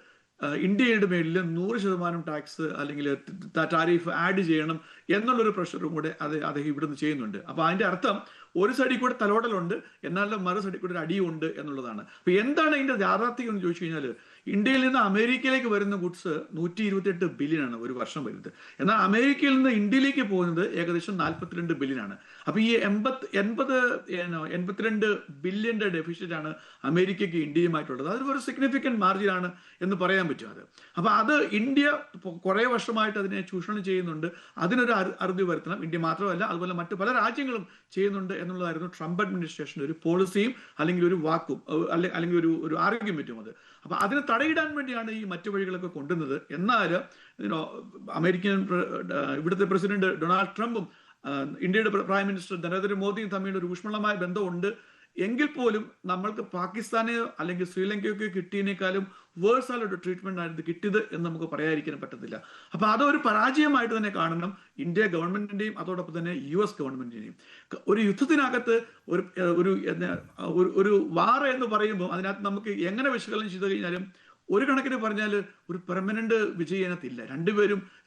ഇന്ത്യയുടെ മേലിൽ 100% ടാക്സ് അല്ലെങ്കിൽ ടാരിഫ് ആഡ് ചെയ്യണം എന്നുള്ളൊരു പ്രഷറും കൂടെ അദ്ദേഹം ഇവിടുന്ന് ചെയ്യുന്നുണ്ട്. അപ്പോൾ അതിന്റെ അർത്ഥം ഒരു സൈഡിൽ കൂടെ തലോടലുണ്ട്, എന്നാൽ മറു സൈഡിൽ കൂടെ ഒരു അടിയുണ്ട് എന്നുള്ളതാണ്. അപ്പൊ എന്താണ് ഇതിന്റെ യാഥാർത്ഥ്യം എന്ന് ചോദിച്ചു കഴിഞ്ഞാൽ, ഇന്ത്യയിൽ നിന്ന് അമേരിക്കയിലേക്ക് വരുന്ന ഗുഡ്സ് 128 ബില്യൺ ആണ് ഒരു വർഷം വരുന്നത്. എന്നാൽ അമേരിക്കയിൽ നിന്ന് ഇന്ത്യയിലേക്ക് പോകുന്നത് ഏകദേശം 42 ബില്യൺ ആണ്. അപ്പൊ ഈ 82 ബില്യന്റെ ഡെഫിസിറ്റ് ആണ് അമേരിക്കയ്ക്ക് ഇന്ത്യയുമായിട്ടുള്ളത്. അതൊരു സിഗ്നിഫിക്കന്റ് മാർജിൻ ആണ് എന്ന് പറയാൻ പറ്റും. അപ്പൊ അത് ഇന്ത്യ കുറെ വർഷമായിട്ട് അതിനെ ചൂഷണം ചെയ്യുന്നുണ്ട്. അതിനൊരു അറുതി വരുത്തണം. ഇന്ത്യ മാത്രമല്ല, അതുപോലെ മറ്റു പല രാജ്യങ്ങളും ചെയ്യുന്നുണ്ട് എന്നുള്ളതായിരുന്നു ട്രംപ് അഡ്മിനിസ്ട്രേഷന്റെ ഒരു പോളിസിയും അല്ലെങ്കിൽ ഒരു വാക്കും അല്ലെങ്കിൽ ഒരു ആർഗ്യുമെന്റും. അത് അപ്പൊ അതിന് തടയിടാൻ വേണ്ടിയാണ് ഈ മറ്റു വഴികളൊക്കെ കൊണ്ടുവന്നത്. എന്നാൽ ഇവിടുത്തെ പ്രസിഡന്റ് ഡൊണാൾഡ് ട്രംപും ഇന്ത്യയുടെ പ്രൈം മിനിസ്റ്റർ നരേന്ദ്രമോദിയും തമ്മിൽ ഒരു ഊഷ്മളമായ ബന്ധമുണ്ട്. എങ്കിൽ പോലും നമ്മൾക്ക് പാകിസ്ഥാനെയോ അല്ലെങ്കിൽ ശ്രീലങ്കയൊക്കെ കിട്ടിയതിനേക്കാളും വേഴ്സ് ആയിട്ട് ട്രീറ്റ്മെന്റ് ആയിരുന്നു കിട്ടിയത് എന്ന് നമുക്ക് പറയാതിരിക്കാൻ പറ്റത്തില്ല. അപ്പൊ അതൊരു പരാജയമായിട്ട് തന്നെ കാണണം ഇന്ത്യ ഗവൺമെന്റിന്റെയും അതോടൊപ്പം തന്നെ US ഗവൺമെന്റിന്റെയും. ഒരു യുദ്ധത്തിനകത്ത് ഒരു വാർ എന്ന് പറയുമ്പോൾ അതിനകത്ത് നമുക്ക് എങ്ങനെ വിശകലനം ചെയ്തു കഴിഞ്ഞാലും ഒരു കണക്കിന് പറഞ്ഞാൽ ഒരു പെർമനന്റ് വിജയനത്തില്ല.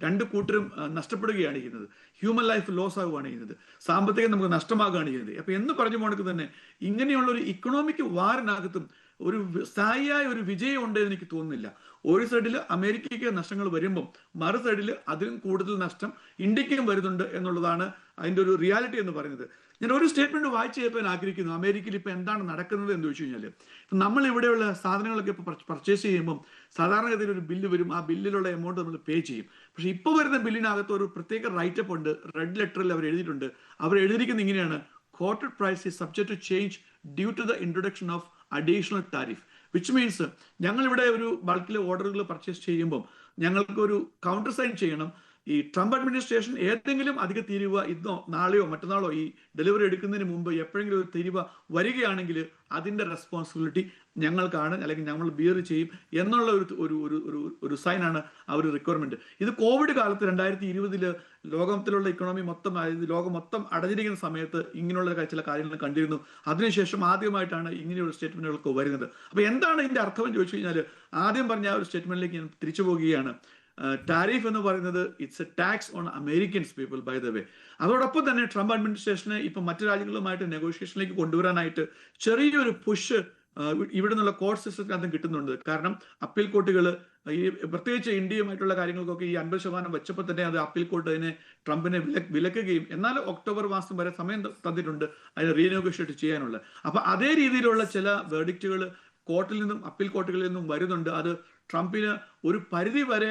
രണ്ട് കൂട്ടരും നഷ്ടപ്പെടുകയാണ് ചെയ്യുന്നത്. ഹ്യൂമൻ ലൈഫ് ലോസ് ആവുകയാണ് ചെയ്യുന്നത്. സാമ്പത്തികം നമുക്ക് നഷ്ടമാകുകയാണ് ചെയ്യുന്നത്. അപ്പൊ എന്ന് പറഞ്ഞു പോകണമെങ്കിൽ തന്നെ ഇങ്ങനെയുള്ള ഒരു ഇക്കണോമിക് വാറിനകത്തും ഒരു സ്ഥായിയായ ഒരു വിജയം ഉണ്ടെന്ന് എനിക്ക് തോന്നുന്നില്ല. ഒരു സൈഡിൽ അമേരിക്കയ്ക്ക് നഷ്ടങ്ങൾ വരുമ്പം മറു സൈഡിൽ അതിലും കൂടുതൽ നഷ്ടം ഇന്ത്യക്കും വരുന്നുണ്ട് എന്നുള്ളതാണ് അതിന്റെ ഒരു റിയാലിറ്റി എന്ന് പറയുന്നത്. ഞാൻ ഒരു സ്റ്റേറ്റ്മെന്റ് വായിച്ചു കേൾപ്പാൻ ആഗ്രഹിക്കുന്നു. അമേരിക്കയിൽ ഇപ്പൊ എന്താണ് നടക്കുന്നത് എന്ന് ചോദിച്ചു കഴിഞ്ഞാൽ, ഇപ്പൊ നമ്മൾ ഇവിടെയുള്ള സാധനങ്ങളൊക്കെ ഇപ്പൊ പർച്ചേസ് ചെയ്യുമ്പോൾ സാധാരണഗതിയിൽ ഒരു ബില്ല് വരും. ആ ബില്ലിലുള്ള എമൗണ്ട് നമ്മൾ പേ ചെയ്യും. പക്ഷെ ഇപ്പൊ വരുന്ന ബില്ലിനകത്ത് ഒരു പ്രത്യേക റൈറ്റപ്പ് ഉണ്ട്. റെഡ് ലെറ്ററിൽ അവർ എഴുതിയിട്ടുണ്ട്. അവർ എഴുതിയിരിക്കുന്നത് ഇങ്ങനെയാണ്: quoted price is subject to change due to the introduction of additional tariff, which means ഞങ്ങൾ ഇവിടെ ഒരു ബൾക്കിലെ ഓർഡറുകൾ പർച്ചേസ് ചെയ്യുമ്പോൾ ഞങ്ങൾക്ക് ഒരു കൗണ്ടർ സൈൻ ചെയ്യണം. ഈ ട്രംപ് അഡ്മിനിസ്ട്രേഷൻ ഏതെങ്കിലും അധിക തീരുവ ഇന്നോ നാളെയോ മറ്റന്നാളോ ഈ ഡെലിവറി എടുക്കുന്നതിന് മുമ്പ് എപ്പോഴെങ്കിലും ഒരു തീരുവ വരികയാണെങ്കിൽ അതിന്റെ റെസ്പോൺസിബിലിറ്റി ഞങ്ങൾക്കാണ്, അല്ലെങ്കിൽ നമ്മൾ ബിയർ ചെയ്യും എന്നുള്ള ഒരു സൈനാണ് ആ ഒരു റിക്വയർമെന്റ്. ഇത് കോവിഡ് കാലത്ത് 2020 ലോകത്തിലുള്ള ഇക്കണോമി മൊത്തം, ലോകം മൊത്തം അടഞ്ഞിരിക്കുന്ന സമയത്ത് ഇങ്ങനെയുള്ള ചില കാര്യങ്ങൾ കണ്ടിരുന്നു. അതിനുശേഷം ആദ്യമായിട്ടാണ് ഇങ്ങനെയുള്ള സ്റ്റേറ്റ്മെന്റുകളൊക്കെ വരുന്നത്. അപ്പൊ എന്താണ് ഇതിന്റെ അർത്ഥം എന്ന് ചോദിച്ചു കഴിഞ്ഞാൽ, ആദ്യം പറഞ്ഞ ആ ഒരു സ്റ്റേറ്റ്മെന്റിലേക്ക് ഞാൻ തിരിച്ചു പോവുകയാണ്. ടാരിഫ് എന്ന് പറയുന്നത് it's a tax on Americans people by the way. അതോടൊപ്പം തന്നെ ട്രംപ് അഡ്മിനിസ്ട്രേഷനെ ഇപ്പൊ മറ്റു രാജ്യങ്ങളുമായിട്ട് നെഗോഷിയേഷനിലേക്ക് കൊണ്ടുവരാനായിട്ട് ചെറിയൊരു പുഷ് ഇവിടെ നിന്നുള്ള കോർട്ട് സിസ്റ്റത്തിനകത്തും കിട്ടുന്നുണ്ട്. കാരണം അപ്പീൽ കോർട്ടുകൾ ഈ പ്രത്യേകിച്ച് ഇന്ത്യയുമായിട്ടുള്ള കാര്യങ്ങൾക്കൊക്കെ ഈ 50% വെച്ചപ്പോൾ തന്നെ അത് അപ്പീൽ കോർട്ട് അതിനെ ട്രംപിനെ വിലക്കുകയും എന്നാൽ ഒക്ടോബർ മാസം വരെ സമയം തന്നിട്ടുണ്ട് അതിനെ റീനെഗോഷിയേറ്റ് ചെയ്യാനുള്ള. അപ്പൊ അതേ രീതിയിലുള്ള ചില വേർഡിക്റ്റുകൾ കോർട്ടിൽ നിന്നും അപ്പീൽ കോർട്ടുകളിൽ നിന്നും വരുന്നുണ്ട്. അത് ട്രംപിന് ഒരു പരിധി വരെ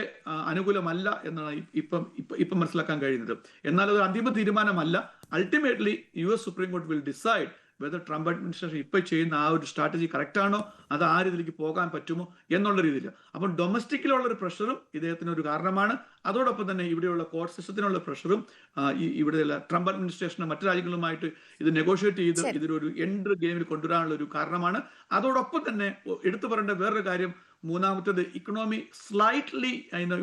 അനുകൂലമല്ല എന്നാണ് ഇപ്പം മനസ്സിലാക്കാൻ കഴിയുന്നത്. എന്നാൽ അത് അന്തിമ തീരുമാനമല്ല. Ultimately US supreme court will decide whether Trump administration ഇപ്പൊ ചെയ്യുന്ന ആ ഒരു സ്ട്രാറ്റജി കറക്റ്റ് ആണോ, അത് ആ രീതിയിലേക്ക് പോകാൻ പറ്റുമോ എന്നുള്ള രീതിയിൽ. അപ്പം ഡൊമസ്റ്റിക്കിലുള്ള ഒരു പ്രഷറും ഇദ്ദേഹത്തിന് ഒരു കാരണമാണ്. അതോടൊപ്പം തന്നെ ഇവിടെയുള്ള കോർട്ട് സിസ്റ്റത്തിനുള്ള പ്രഷറും ഇവിടെയുള്ള ട്രംപ് അഡ്മിനിസ്ട്രേഷന് മറ്റു രാജ്യങ്ങളുമായിട്ട് ഇത് നെഗോഷിയേറ്റ് ചെയ്ത് ഇതിലൊരു എൻഡ് ഗെയിമിൽ കൊണ്ടുവരാനുള്ള ഒരു കാരണമാണ്. അതോടൊപ്പം തന്നെ എടുത്തു പറയേണ്ട വേറൊരു കാര്യം, മൂന്നാമത്തേത് ഇക്കണോമി സ്ലൈറ്റ്ലി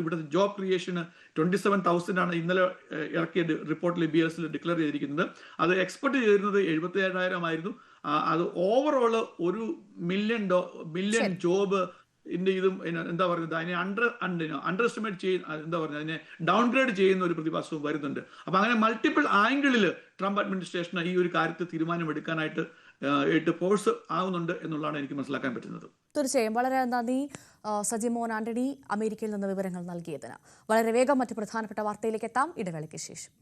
ഇവിടുത്തെ ജോബ് ക്രിയേഷന് 27,000 ആണ് ഇന്നലെ ഇറക്കിയ റിപ്പോർട്ടിൽ BS ഡിക്ലെയർ ചെയ്തിരിക്കുന്നത്. അത് എക്സ്പെക്ട് ചെയ്തിരുന്നത് 77,000 ആയിരുന്നു. അത് ഓവറോൾ 1 മില്യൺ ജോബ് ഇതും എന്താ പറയുന്നത് അതിനെ അണ്ടർ എസ്റ്റിമേറ്റ് ചെയ്യുന്ന എന്താ പറയുന്നത് അതിനെ ഡൗൺഗ്രേഡ് ചെയ്യുന്ന ഒരു പ്രതിഭാസവും വരുന്നുണ്ട്. അപ്പൊ അങ്ങനെ മൾട്ടിപ്പിൾ ആംഗിളിൽ ട്രംപ് അഡ്മിനിസ്ട്രേഷന് ഈ ഒരു കാര്യത്തിൽ തീരുമാനമെടുക്കാനായിട്ട് ഫോഴ്സ് ആവുന്നുണ്ട് എന്നുള്ളതാണ് എനിക്ക് മനസ്സിലാക്കാൻ പറ്റുന്നത്. തീർച്ചയായും വളരെ നന്ദി സജിമോൻ ആന്റണി അമേരിക്കയിൽ നിന്ന് വിവരങ്ങൾ നൽകിയതിന്. വളരെ വേഗം മറ്റ് പ്രധാനപ്പെട്ട വാർത്തയിലേക്ക് എത്താം ഇടവേളയ്ക്ക് ശേഷം.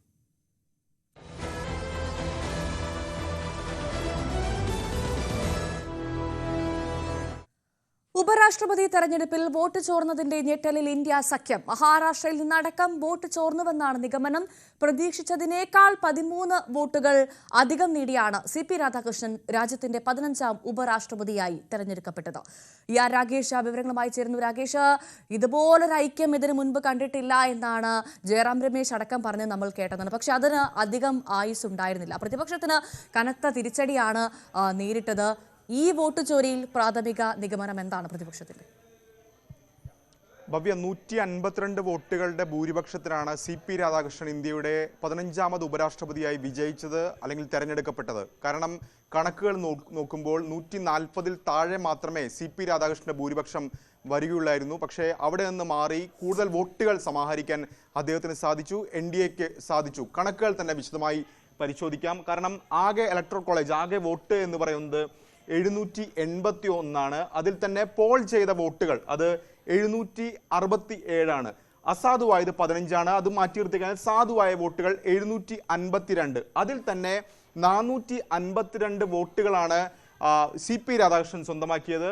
ഉപരാഷ്ട്രപതി തെരഞ്ഞെടുപ്പിൽ വോട്ട് ചോർന്നതിന്റെ ഞെട്ടലിൽ ഇന്ത്യ സഖ്യം. മഹാരാഷ്ട്രയിൽ നിന്നടക്കം വോട്ട് ചോർന്നുവെന്നാണ് നിഗമനം. പ്രതീക്ഷിച്ചതിനേക്കാൾ 13 വോട്ടുകൾ അധികം നേടിയാണ് CP രാധാകൃഷ്ണൻ രാജ്യത്തിന്റെ 15ാം ഉപരാഷ്ട്രപതിയായി തെരഞ്ഞെടുക്കപ്പെട്ടത്. രാകേഷ് വിവരങ്ങളുമായി ചേരുന്നു. രാകേഷ്, ഇതുപോലൊരു ഐക്യം ഇതിനു മുൻപ് കണ്ടിട്ടില്ല എന്നാണ് ജയറാം രമേശ് അടക്കം പറഞ്ഞ് നമ്മൾ കേട്ടതാണ്. പക്ഷെ അതിന് അധികം ആയുസ് ഉണ്ടായിരുന്നില്ല. പ്രതിപക്ഷത്തിന് കനത്ത തിരിച്ചടിയാണ് നേരിട്ടത്. ഈ വോട്ട് ചോരിയിൽ പ്രാഥമിക നിഗമനം എന്താണ് പ്രതിപക്ഷത്തിന്റെ? ഭവ്യ 152 വോട്ടുകളുടെ ഭൂരിപക്ഷത്തിനാണ് CP രാധാകൃഷ്ണൻ ഇന്ത്യയുടെ 15ാമത് ഉപരാഷ്ട്രപതിയായി വിജയിച്ചത് അല്ലെങ്കിൽ തെരഞ്ഞെടുക്കപ്പെട്ടത്. കാരണം കണക്കുകൾ നോക്കുമ്പോൾ 140-ൽ താഴെ മാത്രമേ CP രാധാകൃഷ്ണന്റെ ഭൂരിപക്ഷം വരികയുള്ളായിരുന്നു. പക്ഷേ അവിടെ നിന്ന് മാറി കൂടുതൽ വോട്ടുകൾ സമാഹരിക്കാൻ അദ്ദേഹത്തിന് സാധിച്ചു, NDAക്ക് സാധിച്ചു. കണക്കുകൾ തന്നെ വിശദമായി പരിശോധിക്കാം. കാരണം ആകെ ഇലക്ടറൽ കോളേജ് ആകെ വോട്ട് എന്ന് പറയുന്നത് 781 അതിൽ തന്നെ പോൾ ചെയ്ത വോട്ടുകൾ അത് 767 അസാധുവായത് 15 അത് മാറ്റി നിർത്തിക്കാൻ സാധുവായ വോട്ടുകൾ 752. അതിൽ തന്നെ 452 വോട്ടുകളാണ് CP രാധാകൃഷ്ണൻ സ്വന്തമാക്കിയത്.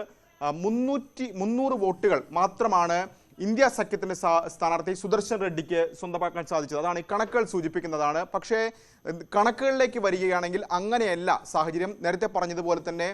300 വോട്ടുകൾ മാത്രമാണ് ഇന്ത്യ സഖ്യത്തിന്റെ സ്ഥാനാർത്ഥി സുദർശൻ റെഡ്ഡിക്ക് സ്വന്തമാക്കാൻ സാധിച്ചത്. അതാണ് ഈ കണക്കുകൾ സൂചിപ്പിക്കുന്നതാണ്. പക്ഷേ കണക്കുകളിലേക്ക് വരികയാണെങ്കിൽ അങ്ങനെയല്ല സാഹചര്യം. നേരത്തെ പറഞ്ഞതുപോലെ തന്നെ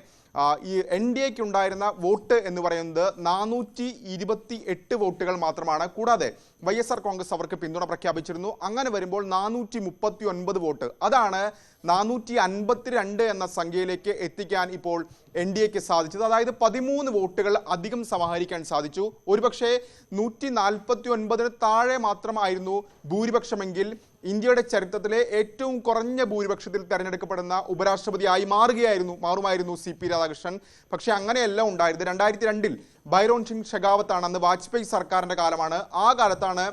ഈ NDAക്ക് ഉണ്ടായിരുന്ന വോട്ട് എന്ന് പറയുന്നത് 428 വോട്ടുകൾ മാത്രമാണ്. കൂടാതെ YSR കോൺഗ്രസ് അവർക്ക് പിന്തുണ പ്രഖ്യാപിച്ചിരുന്നു. അങ്ങനെ വരുമ്പോൾ 439 വോട്ട്, അതാണ് 452 എന്ന സംഖ്യയിലേക്ക് എത്തിക്കാൻ ഇപ്പോൾ NDAക്ക് സാധിച്ചത്. അതായത് 13 വോട്ടുകൾ അധികം സമാഹരിക്കാൻ സാധിച്ചു. ഒരുപക്ഷെ 149-ന് താഴെ മാത്രമായിരുന്നു ഭൂരിപക്ഷമെങ്കിൽ ഇന്ത്യയുടെ ചരിത്രത്തിലെ ഏറ്റവും കുറഞ്ഞ ഭൂരിപക്ഷത്തിൽ തെരഞ്ഞെടുക്കപ്പെടുന്ന ഉപരാഷ്ട്രപതിയായി മാറുമായിരുന്നു CP രാധാകൃഷ്ണൻ. പക്ഷെ അങ്ങനെയല്ല ഉണ്ടായത്. 2002-ൽ ബൈരോൺ സിംഗ് ഷെഖാവത്താണ്, അന്ന് വാജ്പേയി സർക്കാരിന്റെ കാലമാണ്. ആ കാലത്താണ്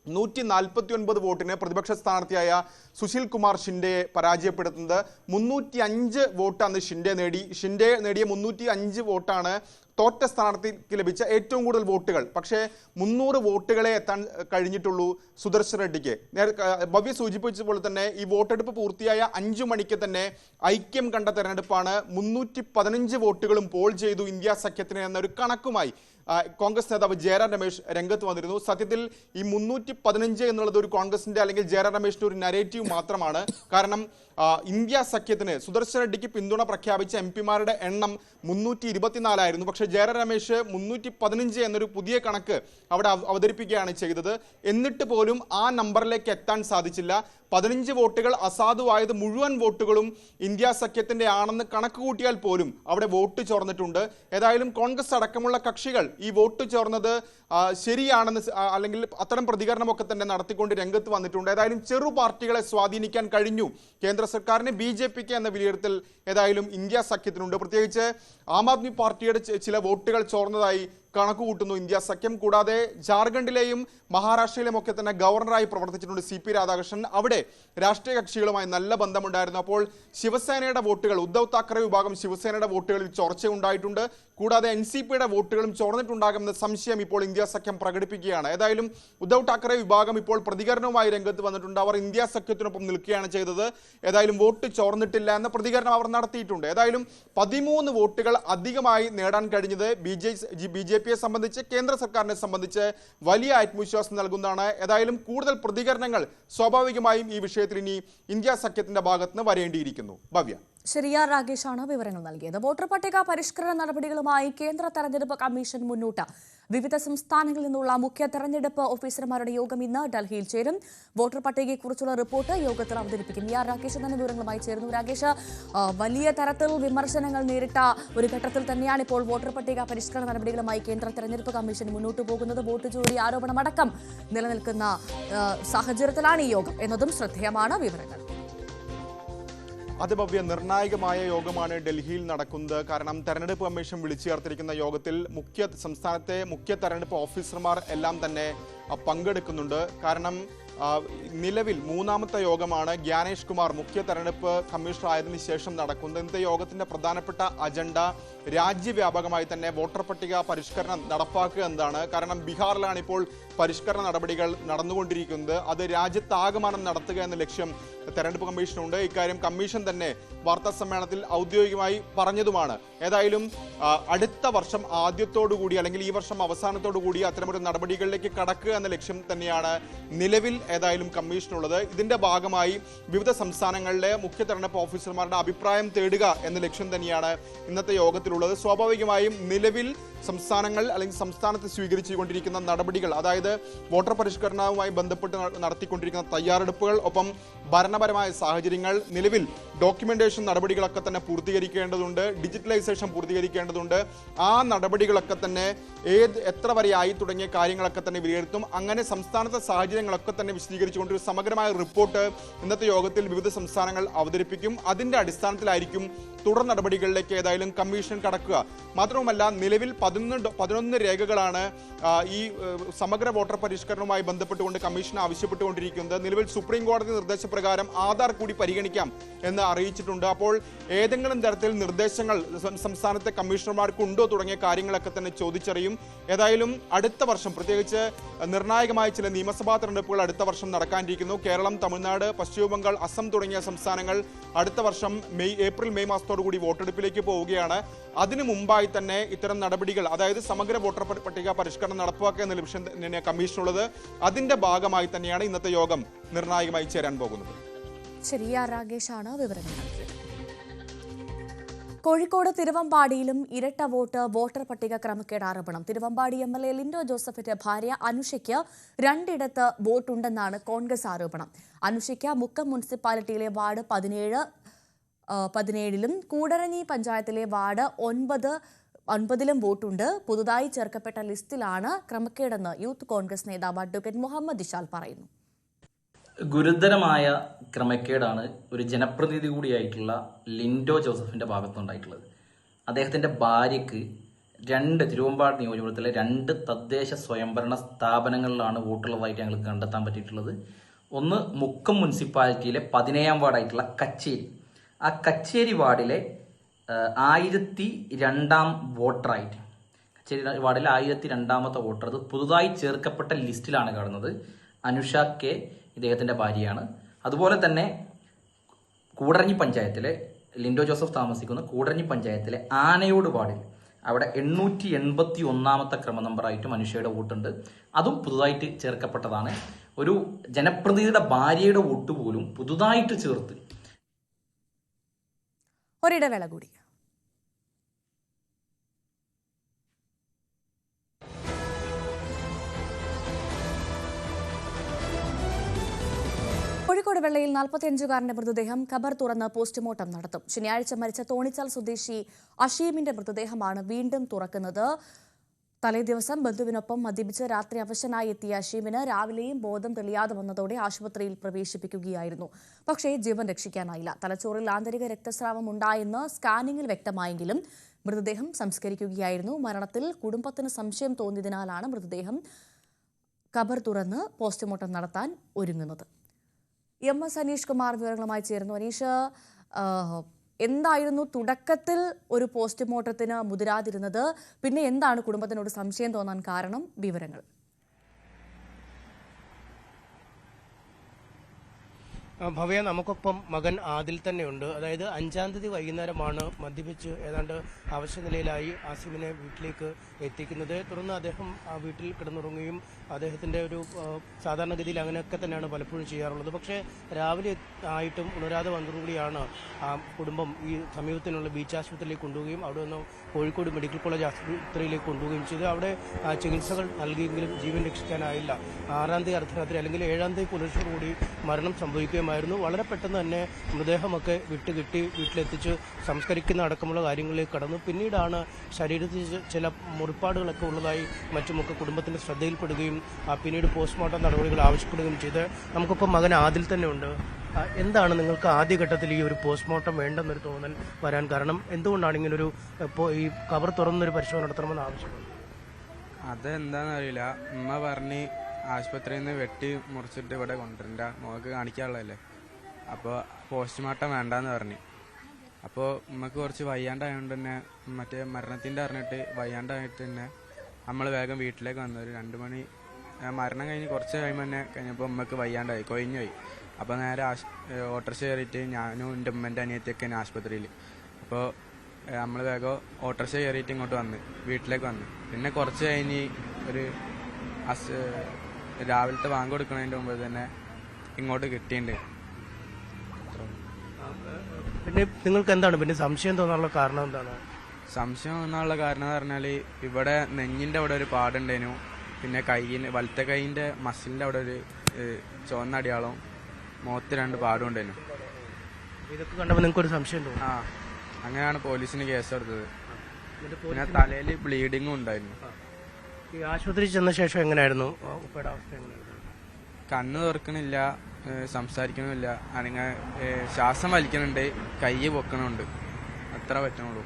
149 വോട്ടിന് പ്രതിപക്ഷ സ്ഥാനാർത്ഥിയായ സുശീൽ കുമാർ ഷിൻഡെയെ പരാജയപ്പെടുത്തുന്നത്. 305 വോട്ട് അന്ന് ഷിൻഡെ നേടിയ 305 വോട്ടാണ് തോറ്റ സ്ഥാനാർത്ഥിക്ക് ലഭിച്ച ഏറ്റവും കൂടുതൽ വോട്ടുകൾ. പക്ഷേ 300 വോട്ടുകളെ എത്താൻ കഴിഞ്ഞിട്ടുള്ളൂ സുദർശൻ റെഡ്ഡിക്ക്. ഭവ്യ സൂചിപ്പിച്ചതുപോലെ തന്നെ ഈ വോട്ടെടുപ്പ് പൂർത്തിയായ 5 മണിക്ക് തന്നെ ഐക്യം കണ്ട തെരഞ്ഞെടുപ്പാണ്. 315 വോട്ടുകളും പോൾ ചെയ്തു ഇന്ത്യ സഖ്യത്തിന് എന്നൊരു കണക്കുമായി കോൺഗ്രസ് നേതാവ് ജയറാം രമേശ് രംഗത്ത് വന്നിരുന്നു. സത്യത്തിൽ ഈ 315 എന്നുള്ളത് ഒരു കോൺഗ്രസിന്റെ അല്ലെങ്കിൽ ജയറാം രമേശിന്റെ ഒരു നരേറ്റീവ് മാത്രമാണ്. കാരണം ഇന്ത്യ സഖ്യത്തിന് സുദർശൻ റെഡ്ഡിക്ക് പിന്തുണ പ്രഖ്യാപിച്ച MP-മാരുടെ എണ്ണം 324 ആയിരുന്നു. പക്ഷേ ജയറാം രമേശ് 315 എന്നൊരു പുതിയ കണക്ക് അവിടെ അവതരിപ്പിക്കുകയാണ് ചെയ്തത്. എന്നിട്ട് പോലും ആ നമ്പറിലേക്ക് എത്താൻ സാധിച്ചില്ല. 15 വോട്ടുകൾ അസാധുവായത് മുഴുവൻ വോട്ടുകളും ഇന്ത്യ സഖ്യത്തിന്റെ ആണെന്ന് കണക്ക് കൂട്ടിയാൽ പോലും അവിടെ വോട്ട് ചോർന്നിട്ടുണ്ട്. ഏതായാലും കോൺഗ്രസ് അടക്കമുള്ള കക്ഷികൾ ഈ വോട്ട് ചോർന്നത് ശരിയാണെന്ന് അല്ലെങ്കിൽ അത്തരം പ്രതികരണമൊക്കെ തന്നെ നടത്തിക്കൊണ്ട് രംഗത്ത് വന്നിട്ടുണ്ട്. ഏതായാലും ചെറു പാർട്ടികളെ സ്വാധീനിക്കാൻ കഴിഞ്ഞു കേന്ദ്ര സർക്കാരിന്, BJPക്ക് എന്ന വിലയിരുത്തൽ ഏതായാലും ഇന്ത്യ സഖ്യത്തിനുണ്ട്. പ്രത്യേകിച്ച് ആം ആദ്മി പാർട്ടിയുടെ ചില വോട്ടുകൾ ചോർന്നതായി കണക്കുകൂട്ടുന്നു ഇന്ത്യ സഖ്യം. കൂടാതെ ജാർഖണ്ഡിലെയും മഹാരാഷ്ട്രയിലും ഒക്കെ തന്നെ ഗവർണറായി പ്രവർത്തിച്ചിട്ടുണ്ട് CP രാധാകൃഷ്ണൻ. അവിടെ രാഷ്ട്രീയ കക്ഷികളുമായി നല്ല ബന്ധമുണ്ടായിരുന്നു. അപ്പോൾ ശിവസേനയുടെ വോട്ടുകൾ, ഉദ്ധവ് താക്കറെ വിഭാഗം ശിവസേനയുടെ വോട്ടുകളിൽ ചോർച്ചയുണ്ടായിട്ടുണ്ട്. കൂടാതെ NCPയുടെ വോട്ടുകളും ചോർന്നിട്ടുണ്ടാകുമെന്ന സംശയം ഇപ്പോൾ ഇന്ത്യ സഖ്യം പ്രകടിപ്പിക്കുകയാണ്. ഏതായാലും ഉദ്ധവ് താക്കറെ വിഭാഗം ഇപ്പോൾ പ്രതികരണവുമായി രംഗത്ത് വന്നിട്ടുണ്ട്. അവർ ഇന്ത്യ സഖ്യത്തിനൊപ്പം നിൽക്കുകയാണ് ചെയ്തത്. ഏതായാലും വോട്ട് ചോർന്നിട്ടില്ല എന്ന പ്രതികരണം അവർ നടത്തിയിട്ടുണ്ട്. ഏതായാലും 13 വോട്ടുകൾ അധികമായി നേടാൻ കഴിഞ്ഞത് BJPയെ സംബന്ധിച്ച്, കേന്ദ്ര സർക്കാരിനെ സംബന്ധിച്ച് വലിയ ആത്മവിശ്വാസം നൽകുന്നതാണ്. ഏതായാലും കൂടുതൽ പ്രതികരണങ്ങൾ സ്വാഭാവികമായും ഈ വിഷയത്തിൽ ഇനി ഇന്ത്യ സഖ്യത്തിന്റെ ഭാഗത്തുനിന്ന് വരേണ്ടിയിരിക്കുന്നു. ഭവ്യ. ശരിയാർ രാകേഷാണ് വിവരങ്ങൾ നൽകിയത്. വോട്ടർ പട്ടിക പരിഷ്കരണ നടപടികളുമായി കേന്ദ്ര തെരഞ്ഞെടുപ്പ് കമ്മീഷൻ മുന്നോട്ട്. വിവിധ സംസ്ഥാനങ്ങളിൽ നിന്നുള്ള മുഖ്യ തെരഞ്ഞെടുപ്പ് ഓഫീസർമാരുടെ യോഗം ഇന്ന് ഡൽഹിയിൽ ചേരും. വോട്ടർ പട്ടികയെക്കുറിച്ചുള്ള റിപ്പോർട്ട് യോഗത്തിൽ അവതരിപ്പിക്കും. രാകേഷ് തന്നെ വിവരങ്ങളുമായി ചേരുന്നു. രാകേഷ്, വലിയ തരത്തിൽ വിമർശനങ്ങൾ നേരിട്ട ഒരു ഘട്ടത്തിൽ തന്നെയാണ് ഇപ്പോൾ വോട്ടർ പട്ടിക പരിഷ്കരണ നടപടികളുമായി കേന്ദ്ര തെരഞ്ഞെടുപ്പ് കമ്മീഷൻ മുന്നോട്ട് പോകുന്നത്. വോട്ട് ചോരി ആരോപണമടക്കം നിലനിൽക്കുന്ന സാഹചര്യത്തിലാണ് ഈ യോഗം എന്നതും ശ്രദ്ധേയമാണ്. വിവരങ്ങൾ. അതിഭവ്യ നിർണായകമായ യോഗമാണ് ഡൽഹിയിൽ നടക്കുന്നത്. കാരണം തെരഞ്ഞെടുപ്പ് കമ്മീഷൻ വിളിച്ചു ചേർത്തിരിക്കുന്ന യോഗത്തിൽ സംസ്ഥാനത്തെ മുഖ്യ തെരഞ്ഞെടുപ്പ് ഓഫീസർമാർ എല്ലാം തന്നെ പങ്കെടുക്കുന്നുണ്ട്. കാരണം നിലവിൽ 3ാമത്തെ യോഗമാണ് ജ്ഞാനേഷ് കുമാർ മുഖ്യ തെരഞ്ഞെടുപ്പ് കമ്മീഷണർ ആയതിനു ശേഷം നടക്കുന്നത്. ഇന്നത്തെ യോഗത്തിന്റെ പ്രധാനപ്പെട്ട അജണ്ട രാജ്യവ്യാപകമായി തന്നെ വോട്ടർ പട്ടിക പരിഷ്കരണം നടപ്പാക്കുക എന്നതാണ്. കാരണം ബീഹാറിലാണ് ഇപ്പോൾ പരിഷ്കരണ നടപടികൾ നടന്നുകൊണ്ടിരിക്കുന്നത്. അത് രാജ്യത്താകമാനം നടത്തുക എന്ന ലക്ഷ്യം തെരഞ്ഞെടുപ്പ് കമ്മീഷനുണ്ട്. ഇക്കാര്യം കമ്മീഷൻ തന്നെ വാർത്താ സമ്മേളനത്തിൽ ഔദ്യോഗികമായി പറഞ്ഞതുമാണ്. ഏതായാലും അടുത്ത വർഷം ആദ്യത്തോടുകൂടി അല്ലെങ്കിൽ ഈ വർഷം അവസാനത്തോടുകൂടി അത്തരമൊരു നടപടികളിലേക്ക് കടക്കുക എന്ന ലക്ഷ്യം തന്നെയാണ് നിലവിൽ ഏതായാലും കമ്മീഷനുള്ളത്. ഇതിന്റെ ഭാഗമായി വിവിധ സംസ്ഥാനങ്ങളിലെ മുഖ്യ തെരഞ്ഞെടുപ്പ് ഓഫീസർമാരുടെ അഭിപ്രായം തേടുക എന്ന ലക്ഷ്യം തന്നെയാണ് ഇന്നത്തെ യോഗത്തിലുള്ളത്. സ്വാഭാവികമായും നിലവിൽ സംസ്ഥാനങ്ങൾ അല്ലെങ്കിൽ സംസ്ഥാനത്ത് സ്വീകരിച്ചുകൊണ്ടിരിക്കുന്ന നടപടികൾ, അതായത് വോട്ടർ പരിഷ്കരണവുമായി ബന്ധപ്പെട്ട് നടത്തിക്കൊണ്ടിരിക്കുന്ന തയ്യാറെടുപ്പുകൾ, ഒപ്പം ഭരണപരമായ സാഹചര്യങ്ങൾ, നിലവിൽ ഡോക്യുമെന്റേഷൻ നടപടികളൊക്കെ തന്നെ പൂർത്തീകരിക്കേണ്ടതുണ്ട്, ഡിജിറ്റലൈസേഷൻ പൂർത്തീകരിക്കേണ്ടതുണ്ട്. ആ നടപടികളൊക്കെ തന്നെ എത്ര വരെ ആയി തുടങ്ങിയ കാര്യങ്ങളൊക്കെ തന്നെ വിലയിരുത്തും. അങ്ങനെ സംസ്ഥാനത്തെ സാഹചര്യങ്ങളൊക്കെ തന്നെ വിശദീകരിച്ചുകൊണ്ട് ഒരു സമഗ്രമായ റിപ്പോർട്ട് ഇന്നത്തെ യോഗത്തിൽ വിവിധ സംസ്ഥാനങ്ങൾ അവതരിപ്പിക്കും. അതിന്റെ അടിസ്ഥാനത്തിലായിരിക്കും തുടർ നടപടികളിലേക്ക് ഏതായാലും കമ്മീഷൻ കടക്കുക. മാത്രവുമല്ല, നിലവിൽ 11 രേഖകളാണ് ഈ സമഗ്ര വോട്ടർ പരിഷ്കരണവുമായി ബന്ധപ്പെട്ടുകൊണ്ട് കമ്മീഷൻ ആവശ്യപ്പെട്ടുകൊണ്ടിരിക്കുന്നത്. നിലവിൽ സുപ്രീം കോടതി നിർദ്ദേശപ്രകാരം ആധാർ കൂടി പരിഗണിക്കാം എന്ന് അറിയിച്ചിട്ടുണ്ട്. അപ്പോൾ ഏതെങ്കിലും തരത്തിൽ നിർദ്ദേശങ്ങൾ സംസ്ഥാനത്തെ കമ്മീഷണർമാർക്കുണ്ടോ തുടങ്ങിയ കാര്യങ്ങളൊക്കെ തന്നെ ചോദിച്ചറിയും. ഏതായാലും അടുത്ത വർഷം പ്രത്യേകിച്ച് നിർണായകമായ ചില നിയമസഭാ തെരഞ്ഞെടുപ്പുകൾ അടുത്ത വർഷം നടക്കാനിരിക്കുന്നു. കേരളം, തമിഴ്നാട്, പശ്ചിമ ബംഗാൾ, അസം തുടങ്ങിയ സംസ്ഥാനങ്ങൾ അടുത്ത വർഷം ഏപ്രിൽ മെയ് മാസത്തോടുകൂടി വോട്ടെടുപ്പിലേക്ക് പോവുകയാണ്. അതിനു മുമ്പായി തന്നെ ഇത്തരം നടപടികൾ, അതായത് സമഗ്ര വോട്ടർ പട്ടിക പരിഷ്കരണം നടപ്പാക്കുക എന്ന ലക്ഷ്യം തന്നെ കമ്മീഷനുള്ളത്. അതിന്റെ ഭാഗമായി തന്നെയാണ് ഇന്നത്തെ യോഗം നിർണായകമായി ചേരാൻ പോകുന്നത്. ശരിയാ രാകേഷാണ് വിവരങ്ങൾ നൽകിയത്. കോഴിക്കോട് തിരുവമ്പാടിയിലും ഇരട്ട വോട്ടർ പട്ടിക ക്രമക്കേട് ആരോപണം. തിരുവമ്പാടി MLA ലിൻഡോ ജോസഫിന്റെ ഭാര്യ അനുഷയ്ക്ക് 2 വോട്ടുണ്ടെന്നാണ് കോൺഗ്രസ് ആരോപണം. അനുഷയ്ക്ക് മുക്കം മുനിസിപ്പാലിറ്റിയിലെ വാർഡ് 17ലും കൂടരഞ്ഞി പഞ്ചായത്തിലെ വാർഡ് 9ലും വോട്ടുണ്ട്. പുതുതായി ചേർക്കപ്പെട്ട ലിസ്റ്റിലാണ് ക്രമക്കേടെന്ന് യൂത്ത് കോൺഗ്രസ് നേതാവ് അഡ്വക്കേറ്റ് മുഹമ്മദ് ഇഷാൽ പറയുന്നു. ഗുരുതരമായ ക്രമക്കേടാണ് ഒരു ജനപ്രതിനിധി കൂടിയായിട്ടുള്ള ലിൻഡോ ജോസഫിന്റെ ഭാഗത്തുണ്ടായിട്ടുള്ളത്. അദ്ദേഹത്തിന്റെ ഭാര്യയ്ക്ക് 2 തിരുവമ്പാടി നിയോജകമണ്ഡലത്തിലെ 2 തദ്ദേശ സ്വയംഭരണ സ്ഥാപനങ്ങളിലാണ് വോട്ടുള്ളതായിട്ട് ഞങ്ങൾക്ക് കണ്ടെത്താൻ പറ്റിയിട്ടുള്ളത്. ഒന്ന് മുക്കം മുനിസിപ്പാലിറ്റിയിലെ 17ാം വാർഡായിട്ടുള്ള കച്ചേരി. ആ കച്ചേരി വാർഡിലെ 1002 വോട്ടറായിട്ട്, കച്ചേരി വാർഡിലെ 1002 വോട്ടർ, അത് പുതുതായി ചേർക്കപ്പെട്ട ലിസ്റ്റിലാണ് കാണുന്നത്. അനുഷ കെ ഇദ്ദേഹത്തിന്റെ ഭാര്യയാണ്. അതുപോലെ തന്നെ കൂടരഞ്ഞി പഞ്ചായത്തിലെ ലിൻഡോ ജോസഫ് താമസിക്കുന്ന കൂടരഞ്ഞി പഞ്ചായത്തിലെ ആനയോട് വാർഡിൽ അവിടെ 881 ക്രമ നമ്പറായിട്ടും അനുഷയുടെ വോട്ടുണ്ട്. അതും പുതുതായിട്ട് ചേർക്കപ്പെട്ടതാണ്. ഒരു ജനപ്രതിനിധിയുടെ ഭാര്യയുടെ വോട്ട് പോലും പുതുതായിട്ട് ചേർത്ത്. ഒരിടവേള കൂടി. കോഴിക്കോട് വെള്ളയിൽ 45-കാരന്റെ മൃതദേഹം ഖബർ തുറന്ന് പോസ്റ്റ്മോർട്ടം നടത്തും. ശനിയാഴ്ച മരിച്ച തോണിച്ചാൽ സ്വദേശി അഷീമിന്റെ മൃതദേഹമാണ് വീണ്ടും തുറക്കുന്നത്. തലേദിവസം ബന്ധുവിനൊപ്പം മദ്യപിച്ച് രാത്രി അവശനായി എത്തിയ അഷീമിന് രാവിലെയും ബോധം തെളിയാതെ വന്നതോടെ ആശുപത്രിയിൽ പ്രവേശിപ്പിക്കുകയായിരുന്നു. പക്ഷേ ജീവൻ രക്ഷിക്കാനായില്ല. തലച്ചോറിൽ ആന്തരിക രക്തസ്രാവം ഉണ്ടായെന്ന് സ്കാനിംഗിൽ വ്യക്തമായെങ്കിലും മൃതദേഹം സംസ്കരിക്കുകയായിരുന്നു. മരണത്തിൽ കുടുംബത്തിന് സംശയം തോന്നിയതിനാലാണ് മൃതദേഹം ഖബർ തുറന്ന് പോസ്റ്റ്മോർട്ടം നടത്താൻ ഒരുങ്ങുന്നത്. MS അനീഷ് കുമാർ വിവരങ്ങളുമായി ചേർന്നു. അനീഷ്, എന്തായിരുന്നു തുടക്കത്തിൽ ഒരു പോസ്റ്റ്മോർട്ടത്തിന് മുതിരാതിരുന്നത്? പിന്നെ എന്താണ് കുടുംബത്തിനോട് സംശയം തോന്നാൻ കാരണം? വിവരങ്ങൾ. ഭവ്യ, നമുക്കൊപ്പം മകൻ ആദിൽ തന്നെയുണ്ട്. അതായത് 5-ാം തീയതി വൈകുന്നേരമാണ് മദ്യപിച്ച് ഏതാണ്ട് അവശനിലയിലായി ആസിമിനെ വീട്ടിലേക്ക് എത്തിക്കുന്നത്. തുടർന്ന് അദ്ദേഹം ആ വീട്ടിൽ കിടന്നുറങ്ങുകയും അദ്ദേഹത്തിൻ്റെ ഒരു സാധാരണഗതിയിൽ അങ്ങനെയൊക്കെ തന്നെയാണ് പലപ്പോഴും ചെയ്യാറുള്ളത്. പക്ഷേ രാവിലെ ആയിട്ടും ഉണരാതെ വന്നതോടുകൂടിയാണ് ആ കുടുംബം ഈ സമീപത്തിനുള്ള ബീച്ച് ആശുപത്രിയിലേക്ക് കൊണ്ടുപോവുകയും അവിടെ നിന്ന് കോഴിക്കോട് മെഡിക്കൽ കോളേജ് ആശുപത്രിയിലേക്ക് കൊണ്ടുപോവുകയും ചെയ്തു. അവിടെ ചികിത്സകൾ നൽകിയെങ്കിലും ജീവൻ രക്ഷിക്കാനായില്ല. 6-ാം തീയതി അർദ്ധരാത്രി അല്ലെങ്കിൽ 7-ാം തീയതി പുലർച്ചയോടുകൂടി മരണം സംഭവിക്കുകയുമായിരുന്നു. വളരെ പെട്ടെന്ന് തന്നെ മൃതദേഹമൊക്കെ വിട്ടുകിട്ടി വീട്ടിലെത്തിച്ച് സംസ്കരിക്കുന്ന അടക്കമുള്ള കാര്യങ്ങളിലേക്ക് കടന്നു. പിന്നീടാണ് ശരീരത്തിൽ ചില മുറിപ്പാടുകളൊക്കെ ഉള്ളതായി മറ്റുമൊക്കെ കുടുംബത്തിന്റെ ശ്രദ്ധയിൽപ്പെടുകയും പിന്നീട് പോസ്റ്റ്മോർട്ടം നടപടികൾ ആവശ്യപ്പെടുകയും ചെയ്ത്. നമുക്കിപ്പോൾ മകൻ ആദിൽ തന്നെ ഉണ്ട്. എന്താണ് നിങ്ങൾക്ക് ആദ്യഘട്ടത്തിൽ ഈ ഒരു പോസ്റ്റ്മോർട്ടം വേണ്ടെന്നൊരു തോന്നൽ വരാൻ കാരണം? എന്തുകൊണ്ടാണ് ഇങ്ങനൊരു ഈ ഖബർ തുറന്നൊരു പരിശോധന നടത്തണമെന്ന് ആവശ്യപ്പെടുന്നത്? അതെന്താണെന്ന് അറിയില്ല. ഉമ്മ പറഞ്ഞ് ആശുപത്രിയിൽ നിന്ന് വെട്ടി മുറിച്ചിട്ട് ഇവിടെ കൊണ്ടുവരണ്ട, മോൾക്ക് കാണിക്കാനുള്ളതല്ലേ, അപ്പോൾ പോസ്റ്റ്മോർട്ടം വേണ്ടെന്ന് പറഞ്ഞു. അപ്പോൾ ഉമ്മക്ക് കുറച്ച് വയ്യാണ്ടായതുകൊണ്ട് തന്നെ മറ്റേ മരണത്തിൻ്റെ അറിഞ്ഞിട്ട് വയ്യാണ്ടായിട്ട് തന്നെ നമ്മൾ വേഗം വീട്ടിലേക്ക് വന്നു. ഒരു 2 മണി മരണം കഴിഞ്ഞ് കുറച്ച് കഴിയുമ്പോൾ തന്നെ കഴിഞ്ഞപ്പോൾ ഉമ്മക്ക് വയ്യാണ്ടായി, കൊഴിഞ്ഞുപോയി. അപ്പോൾ നേരെ ഓട്ടോറിക്ഷ കയറിയിട്ട് ഞാനും എൻ്റെ ഉമ്മൻ്റെ അനിയത്തിയൊക്കെ തന്നെ ആശുപത്രിയിൽ. അപ്പോൾ നമ്മൾ വേഗം ഓട്ടോറിക്ഷ കയറിയിട്ട് ഇങ്ങോട്ട് വന്ന് വീട്ടിലേക്ക് വന്നു. പിന്നെ കുറച്ച് കഴിഞ്ഞ് ഒരു രാവിലത്തെ ബാങ്ക് കൊടുക്കുന്നതിൻ്റെ മുമ്പ് തന്നെ ഇങ്ങോട്ട് കിട്ടിയിട്ടുണ്ട്. പിന്നെ നിങ്ങൾക്ക് എന്താണ് പിന്നെ സംശയം തോന്നാനുള്ള കാരണം എന്താണ്? സംശയം തോന്നാനുള്ള കാരണം എന്ന് പറഞ്ഞാൽ ഇവിടെ നെഞ്ഞിൻ്റെ അവിടെ ഒരു പാടുണ്ടേനു, പിന്നെ വലത്തെ കൈയിൻ്റെ മസിലിൻ്റെ അവിടെ ഒരു ചുവന്ന അടിയാളം, മുഖത്ത് 2 പാടും ഉണ്ടേനു. ഇതൊക്കെ കണ്ടപ്പോൾ നിങ്ങൾക്കൊരു സംശയം തോന്നും? അങ്ങനെയാണ് പോലീസിന് കേസ് എടുത്തത്. പിന്നെ തലയിൽ ബ്ലീഡിങ്ങും ഉണ്ടായിരുന്നു. ഈ ആശുപത്രി ചെന്ന ശേഷം എങ്ങനെയായിരുന്നു ഉപ്പയുടെ അവസ്ഥ? കണ്ണ് തുറക്കണില്ല, സംസാരിക്കണമില്ല, ശ്വാസം വലിക്കണുണ്ട്, കൈ പൊക്കണുണ്ട്, അത്ര പറ്റണുള്ളൂ.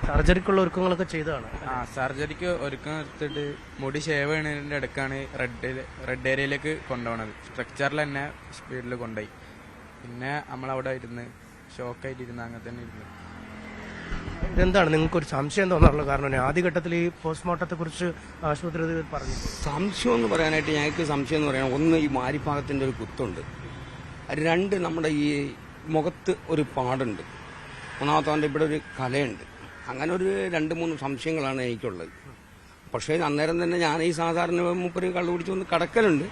സർജറിക്കുള്ള ഒരുക്കങ്ങളൊക്കെ ചെയ്തതാണ്? സർജറിക്ക് ഒരുക്കം എടുത്തിട്ട് മുടി ഷേവ് ചെയ്യുന്നതിൻ്റെ ഇടയ്ക്കാണ് റെഡ് ഏരിയയിലേക്ക് കൊണ്ടുപോകണത്. സ്ട്രക്ചറിൽ തന്നെ സ്പീഡിൽ കൊണ്ടുപോയി. പിന്നെ നമ്മളവിടെ ഇരുന്ന് ഷോക്കായിട്ടിരുന്ന് അങ്ങനെ തന്നെ ഇരുന്ന്. ഇതെന്താണ് നിങ്ങൾക്കൊരു സംശയം തോന്നാറുള്ള കാരണം? ആദ്യഘട്ടത്തിൽ ഈ പോസ്റ്റ്മോർട്ടത്തെ കുറിച്ച് ആശുപത്രി പറഞ്ഞു. സംശയം എന്ന് പറയാനായിട്ട് ഞങ്ങൾക്ക് സംശയം എന്ന് പറയാൻ, ഒന്ന് ഈ മാരിഭാഗത്തിന്റെ ഒരു കുത്തുണ്ട്, 2 നമ്മുടെ ഈ മുഖത്ത് ഒരു പാടുണ്ട്, 3-ാമത്തെ ഇവിടെ ഒരു കലയുണ്ട്. അങ്ങനെ ഒരു 2-3 സംശയങ്ങളാണ് എനിക്കുള്ളത്. പക്ഷേ അന്നേരം തന്നെ ഞാൻ ഈ സാധാരണ മൂപ്പര് കള്ളു കുടിച്ച് വന്ന് കടക്കലുണ്ട്,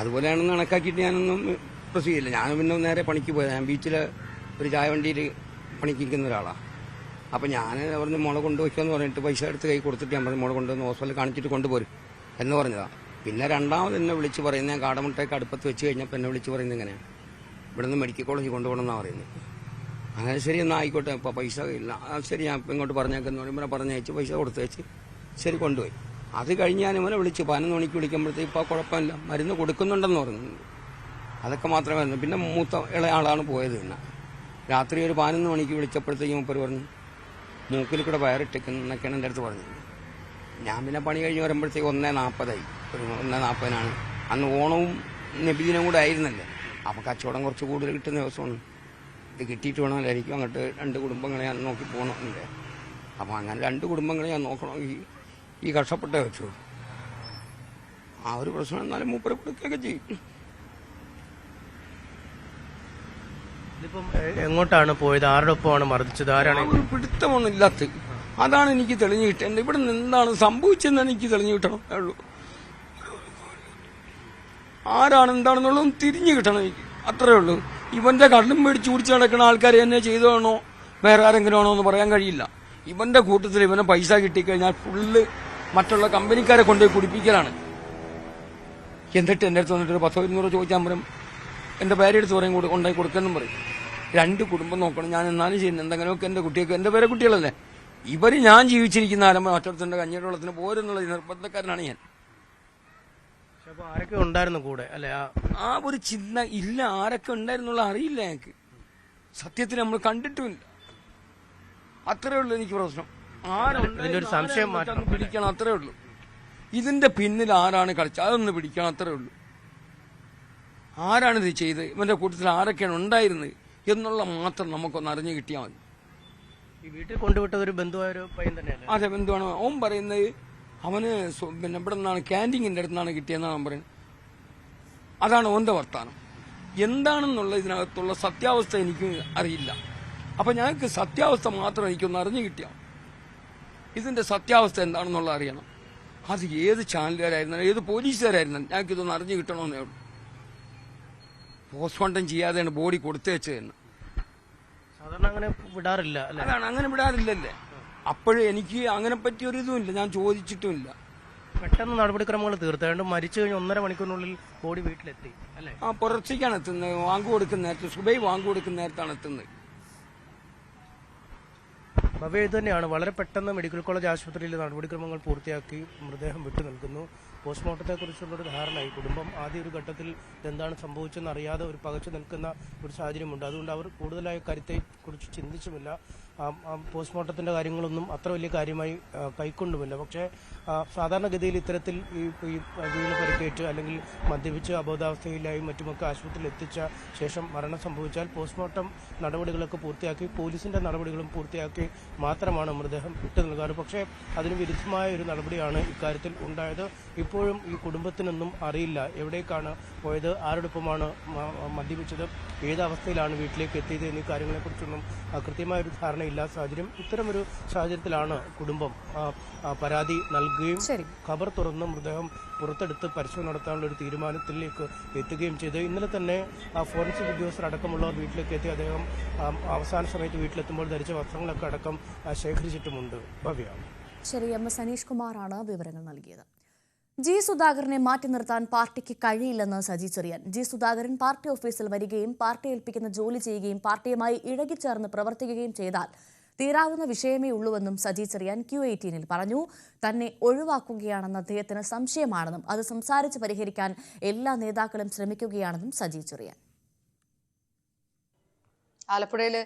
അതുപോലെയാണെന്ന് കണക്കാക്കിയിട്ട് ഞാനൊന്നും പ്രൊസീഡ് ചെയ്യില്ല. ഞാൻ പിന്നെ നേരെ പണിക്ക് പോയത്. ഞാൻ ബീച്ചിൽ ഒരു ചായ വണ്ടിയിൽ പണിക്ക് നിൽക്കുന്ന ഒരാളാണ്. അപ്പം ഞാൻ പറഞ്ഞ് മോളെ കൊണ്ടുപോയിക്കാന്ന് പറഞ്ഞിട്ട് പൈസ എടുത്ത് കൈ കൊടുത്തിട്ട് ഞാൻ പറഞ്ഞു മോളെ കൊണ്ടുവന്ന് ഹോസ്പിറ്റലിൽ കാണിച്ചിട്ട് കൊണ്ടുപോരും എന്ന് പറഞ്ഞതാണ്. പിന്നെ 2ാമത് എന്നെ വിളിച്ച് പറയുന്നത്, ഞാൻ കാടമുട്ടയൊക്കെ അടുപ്പത്ത് വെച്ച് കഴിഞ്ഞപ്പോൾ എന്നെ വിളിച്ച് പറയുന്നത് ഇങ്ങനെയാണ്, ഇവിടെ നിന്ന് മെഡിക്കൽ കോളേജിൽ കൊണ്ടുപോകണമെന്നാണ് പറയുന്നത്. അങ്ങനെ ശരി എന്നാൽ ആയിക്കോട്ടെ, ഇപ്പോൾ പൈസ ഇല്ല, ശരി ഞാൻ ഇപ്പം ഇങ്ങോട്ട് പറഞ്ഞേക്കെന്ന് പറയുമ്പോൾ പറഞ്ഞയച്ച് പൈസ കൊടുത്ത് വെച്ച് ശരി കൊണ്ടുപോയി. അത് കഴിഞ്ഞ് ഞാൻ ഇവനെ വിളിച്ച് 11 മണിക്ക് വിളിക്കുമ്പോഴത്തേക്ക് ഇപ്പോൾ കുഴപ്പമില്ല, മരുന്ന് കൊടുക്കുന്നുണ്ടെന്ന് പറഞ്ഞു. അതൊക്കെ മാത്രമേ. പിന്നെ ഇളയ ആളാണ് പോയത്. പിന്നെ രാത്രി ഒരു 11 മണിക്ക് വിളിച്ചപ്പോഴത്തേക്കും മുപ്പര് പറഞ്ഞു മൂക്കിൽ കൂടെ വയറിട്ടേക്കുന്നൊക്കെയാണ് എൻ്റെ അടുത്ത് പറഞ്ഞത്. ഞാൻ പിന്നെ പണി കഴിഞ്ഞ് വരുമ്പോഴത്തേക്ക് 1:40 ഒരു 1:40 അന്ന് ഓണവും നബിദിനം കൂടെ ആയിരുന്നല്ലേ. അപ്പോൾ കച്ചവടം കുറച്ച് കൂടുതൽ കിട്ടുന്ന ദിവസമാണ്. ഇത് കിട്ടിയിട്ട് വേണമല്ലോ എനിക്ക് അങ്ങോട്ട് 2 കുടുംബങ്ങളെ ഞാൻ നോക്കി പോകണമെന്നില്ലേ. അപ്പോൾ അങ്ങനെ 2 കുടുംബങ്ങളെ ഞാൻ നോക്കണമെങ്കിൽ ഈ കഷ്ടപ്പെട്ടേ വെച്ചു. ആ ഒരു പ്രശ്നം എന്നാലും മൂപ്പരെ കൊടുക്കുകയൊക്കെ ചെയ്യും. ഇതിപ്പം എങ്ങോട്ടാണ് പോയത്? ആരുടെ ഒപ്പമാണ് മർദ്ദിച്ചത്? ആരാണ്? ഒരു പിടുത്തമൊന്നും ഇല്ലാത്ത, അതാണ് എനിക്ക് തെളിഞ്ഞു കിട്ടേണ്ടത്. ഇവിടെ നിന്ന് എന്താണ് സംഭവിച്ചതെന്ന് എനിക്ക് തെളിഞ്ഞു കിട്ടണം. ഉള്ളൂ ആരാണ് എന്താണെന്നുള്ളതും തിരിഞ്ഞു കിട്ടണം എനിക്ക്, അത്രേ ഉള്ളൂ. ഇവന്റെ കണ്ണും മേടിച്ച് കുടിച്ച് നടക്കുന്ന ആൾക്കാർ എന്നെ ചെയ്തതാണോ വേറെ ആരെങ്കിലും ആണോ എന്ന് പറയാൻ കഴിയില്ല. ഇവന്റെ കൂട്ടത്തിൽ ഇവനെ പൈസ കിട്ടിക്കഴിഞ്ഞാൽ ഫുള്ള് മറ്റുള്ള കമ്പനിക്കാരെ കൊണ്ടുപോയി കുടിപ്പിക്കലാണ്. എന്നിട്ട് എൻ്റെ അടുത്ത് വന്നിട്ട് 100-200 ചോദിച്ചാൽ പറയും എന്റെ പേരെടുത്ത് പറയും കൊണ്ടായി കൊടുക്കെന്നും പറയും. 2 കുടുംബം നോക്കണം ഞാൻ എന്നാലും ചെയ്യുന്നത്. എന്തെങ്കിലുമൊക്കെ എന്റെ കുട്ടിയൊക്കെ എന്റെ പേരെ കുട്ടികളല്ലേ. ഇവര് ഞാൻ ജീവിച്ചിരിക്കുന്ന ആരംഭം മറ്റൊരുത്തന്റെ കഞ്ഞിയുടെ വെള്ളത്തിന് പോരെന്നുള്ള നിർബന്ധക്കാരനാണ് ഞാൻ. ആരൊക്കെ ഉണ്ടായിരുന്നു കൂടെ അല്ലെ? ആ ഒരു ചിന്ത ഇല്ല. ആരൊക്കെ ഉണ്ടായിരുന്നുള്ള അറിയില്ല ഞങ്ങൾക്ക്. സത്യത്തിൽ നമ്മൾ കണ്ടിട്ടുമില്ല. അത്രേ ഉള്ളൂ എനിക്ക് പ്രശ്നം. ഇതിലൊരു സംശയം ആരുണ്ടെന്ന് പിടിക്കണം, അത്രേ ഉള്ളൂ. ഇതിന്റെ പിന്നിൽ ആരാണ് കളിച്ചത് അതൊന്ന് പിടിക്കണം, അത്രേ ഉള്ളൂ. ആരാണിത് ചെയ്ത്, ഇവന്റെ കൂട്ടത്തിൽ ആരൊക്കെയാണ് ഉണ്ടായിരുന്നത് എന്നുള്ള മാത്രം നമുക്കൊന്ന് അറിഞ്ഞു കിട്ടിയാൽ മതി. ഈ വീട്ടിൽ കൊണ്ടുവിട്ടത് ഒരു ബന്ധുവായ ഒരു പയ്യൻ തന്നെയല്ലേ? അതെ, ബന്ധുവാണ്. അവൻ പറയുന്നത് അവന് പിന്നെ ഇവിടെ നിന്നാണ് ക്യാൻറ്റീനിന്റെ അടുത്ത് നിന്നാണ് കിട്ടിയെന്നാണ് അവൻ പറയുന്നത്. അതാണ് ഓന്റെ വർത്താനം. എന്താണെന്നുള്ള ഇതിനകത്തുള്ള സത്യാവസ്ഥ എനിക്ക് അറിയില്ല. അപ്പൊ ഞങ്ങൾക്ക് സത്യാവസ്ഥ മാത്രം എനിക്കൊന്ന് അറിഞ്ഞു കിട്ടിയാൽ, ഇതിന്റെ സത്യാവസ്ഥ എന്താണെന്നുള്ള അറിയണം. അത് ഏത് ചാനലുകാരായിരുന്നാലും ഏത് പോലീസുകാരായിരുന്നാലും ഞങ്ങൾക്കിതൊന്ന് അറിഞ്ഞു കിട്ടണമെന്നേ ഉള്ളൂ. പോസ്റ്റ്മോർട്ടം ചെയ്യാതെയാണ് ബോഡി കൊടുത്തേച്ചതെന്ന്. സാധാരണ അങ്ങനെ വിടാറില്ല. അതാണ്, അങ്ങനെ വിടാറില്ലല്ലേ. അപ്പോഴും എനിക്ക് അങ്ങനെ പറ്റിയൊരു ഇതുമില്ല, ഞാൻ ചോദിച്ചിട്ടുമില്ല. പെട്ടെന്ന് നടപടിക്രമങ്ങൾ തീർത്താണ്ട് മരിച്ചു കഴിഞ്ഞ് 1.5 മണിക്കൂറിനുള്ളിൽ ബോഡി വീട്ടിലെത്തി അല്ലേ? പുറത്തേക്കാണ് എത്തുന്നത്. വാങ്ങു കൊടുക്കുന്ന നേരത്ത്, സുബൈ വാങ്ങു കൊടുക്കുന്ന നേരത്താണ് എത്തുന്നത്. ഭവ്യ ഇത് തന്നെയാണ്. വളരെ പെട്ടെന്ന് മെഡിക്കൽ കോളേജ് ആശുപത്രിയിൽ നടപടിക്രമങ്ങൾ പൂർത്തിയാക്കി മൃതദേഹം വിട്ടു നിൽക്കുന്നു. പോസ്റ്റ്മോർട്ടത്തെക്കുറിച്ചുള്ളൊരു ധാരണയായി. കുടുംബം ആദ്യ ഒരു ഘട്ടത്തിൽ എന്താണ് സംഭവിച്ചെന്ന് അറിയാതെ ഒരു പകച്ചു നിൽക്കുന്ന ഒരു സാഹചര്യമുണ്ട്. അതുകൊണ്ട് അവർ കൂടുതലായ കാര്യത്തെക്കുറിച്ച് ചിന്തിച്ചുമില്ല. പോസ്റ്റ്മോർട്ടത്തിന്റെ കാര്യങ്ങളൊന്നും അത്ര വലിയ കാര്യമായി കൈക്കൊണ്ടുമില്ല. പക്ഷേ സാധാരണഗതിയിൽ ഇത്തരത്തിൽ ഈ വീണ് പരിക്കേറ്റ് അല്ലെങ്കിൽ മദ്യപിച്ച് അബോധാവസ്ഥയിലായും മറ്റുമൊക്കെ ആശുപത്രിയിൽ എത്തിച്ച ശേഷം മരണം സംഭവിച്ചാൽ പോസ്റ്റ്മോർട്ടം നടപടികളൊക്കെ പൂർത്തിയാക്കി പോലീസിന്റെ നടപടികളും പൂർത്തിയാക്കി മാത്രമാണ് മൃതദേഹം വിട്ടു നൽകാറ്. പക്ഷേ അതിന് വിരുദ്ധമായ ഒരു നടപടിയാണ് ഇക്കാര്യത്തിൽ ഉണ്ടായത്. ഇപ്പോഴും ഈ കുടുംബത്തിനൊന്നും അറിയില്ല എവിടേക്കാണ് പോയത്, ആരോടൊപ്പമാണ് മദ്യപിച്ചത്, ഏത് അവസ്ഥയിലാണ് വീട്ടിലേക്ക് എത്തിയത് എന്നീ കാര്യങ്ങളെക്കുറിച്ചൊന്നും കൃത്യമായൊരു ധാരണയില്ലാത്ത സാഹചര്യം. ഇത്തരമൊരു സാഹചര്യത്തിലാണ് കുടുംബം പരാതി നൽകുകയും ഖബർ തുറന്ന് മൃതദേഹം പുറത്തെടുത്ത് പരിശോധന നടത്താനുള്ള ഒരു തീരുമാനത്തിലേക്ക് എത്തുകയും ചെയ്തു. ഇന്നലെ തന്നെ ഫോറൻസിക് ഉദ്യോഗസ്ഥർ അടക്കമുള്ളവർ വീട്ടിലേക്ക് എത്തി. അദ്ദേഹം അവസാന സമയത്ത് വീട്ടിലെത്തുമ്പോൾ ധരിച്ച വസ്ത്രങ്ങളൊക്കെ അടക്കം ശേഖരിച്ചിട്ടുമുണ്ട്. ഭവ്യ. ശരി, MS അനീഷ് കുമാറാണ് വിവരങ്ങൾ നൽകിയത്. ജി സുധാകരനെ മാറ്റി നിർത്താൻ പാർട്ടിക്ക് കഴിയില്ലെന്ന് സജി ചെറിയാൻ. ജി സുധാകരൻ പാർട്ടി ഓഫീസിൽ വരികയും പാർട്ടി ഏൽപ്പിക്കുന്ന ജോലി ചെയ്യുകയും പാർട്ടിയുമായി ഇഴകിച്ചേർന്ന് പ്രവർത്തിക്കുകയും ചെയ്താൽ തീരാവുന്ന വിഷയമേ ഉള്ളൂവെന്നും സജി ചെറിയാൻ Q18 പറഞ്ഞു. തന്നെ ഒഴിവാക്കുകയാണെന്ന് അദ്ദേഹത്തിന് സംശയമാണെന്നും അത് സംസാരിച്ച് പരിഹരിക്കാൻ എല്ലാ നേതാക്കളും ശ്രമിക്കുകയാണെന്നും സജി ചെറിയാൻ. ആലപ്പുഴയിൽ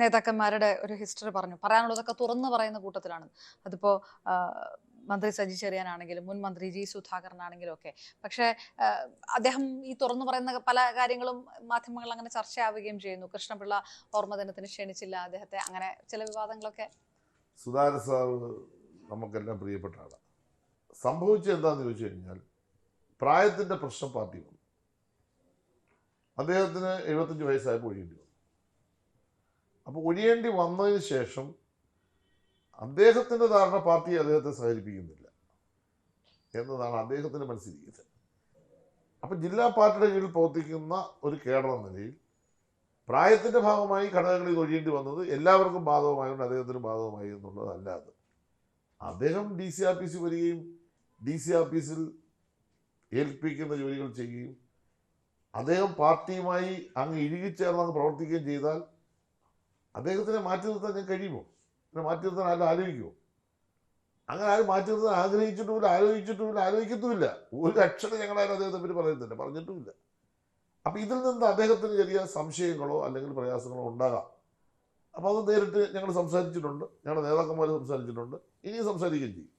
നേതാക്കന്മാരുടെ ഒരു ഹിസ്റ്ററി പറയാനുള്ളതൊക്കെ തുറന്നു പറയുന്ന കൂട്ടത്തിലാണ്. അതിപ്പോ മന്ത്രി സജി ചെറിയാനാണെങ്കിലും മുൻ മന്ത്രി ജി സുധാകരനാണെങ്കിലും ഒക്കെ. പക്ഷേ അദ്ദേഹം ഈ തുറന്നു പറയുന്ന പല കാര്യങ്ങളും മാധ്യമങ്ങൾ അങ്ങനെ ചർച്ചയാവുകയും ചെയ്യുന്നു. കൃഷ്ണപിള്ള ഓർമ്മദിനത്തിന് ക്ഷണിച്ചില്ല അദ്ദേഹത്തെ, അങ്ങനെ ചില വിവാദങ്ങളൊക്കെ. സുധാകരൻ സാറ് നമുക്കെല്ലാം പ്രിയപ്പെട്ട ആളാണ്. സംഭവിച്ചത് എന്താണെന്ന് ചോദിച്ചു കഴിഞ്ഞാൽ പ്രായത്തിൻ്റെ പ്രശ്നം പാർട്ടി വന്നു. അദ്ദേഹത്തിന് 75 വയസ്സായപ്പോൾ ഒഴിയേണ്ടി വന്നു. അപ്പോൾ ഒഴിയേണ്ടി വന്നതിന് ശേഷം അദ്ദേഹത്തിൻ്റെ ധാരണ പാർട്ടി അദ്ദേഹത്തെ സഹകരിപ്പിക്കുന്നില്ല എന്നതാണ് അദ്ദേഹത്തിൻ്റെ മനസ്സിലിരിക്കുന്നത്. അപ്പം ജില്ലാ പാർട്ടിയുടെ കീഴിൽ പ്രവർത്തിക്കുന്ന ഒരു കേഡർ എന്ന നിലയിൽ പ്രായത്തിൻ്റെ ഭാഗമായി ഘടകങ്ങളിൽ ഒഴിയേണ്ടി വന്നത് എല്ലാവർക്കും ബാധകമായതുകൊണ്ട് അദ്ദേഹത്തിന് ബാധകമായി എന്നുള്ളതല്ലാതെ അദ്ദേഹം DCRPC വരികയും DCRPCയിൽ ഏൽപ്പിക്കുന്ന ജോലികൾ ചെയ്യുകയും അദ്ദേഹം പാർട്ടിയുമായി അങ്ങ് ഇഴുകിച്ചേർന്ന് പ്രവർത്തിക്കുകയും ചെയ്താൽ അദ്ദേഹത്തിനെ മാറ്റി നിർത്താൻ ഞാൻ കഴിയുമോ? പിന്നെ മാറ്റി നിർത്താൻ ആരും ആലോചിക്കുമോ? അങ്ങനെ ആരും മാറ്റി നിർത്താൻ ആഗ്രഹിച്ചിട്ടുമില്ല, ആലോചിക്കത്തുമില്ല. ഒരു അക്ഷരം ഞങ്ങളാരും അദ്ദേഹത്തെ പറ്റി പറയുന്നില്ല, പറഞ്ഞിട്ടുമില്ല. അപ്പം ഇതിൽ നിന്ന് അദ്ദേഹത്തിന് ചെറിയ സംശയങ്ങളോ അല്ലെങ്കിൽ പ്രയാസങ്ങളോ ഉണ്ടാകാം. അപ്പോൾ അത് നേരിട്ട് ഞങ്ങൾ സംസാരിച്ചിട്ടുണ്ട്, ഞങ്ങളുടെ നേതാക്കന്മാർ സംസാരിച്ചിട്ടുണ്ട്, ഇനിയും സംസാരിക്കുകയും ചെയ്യും.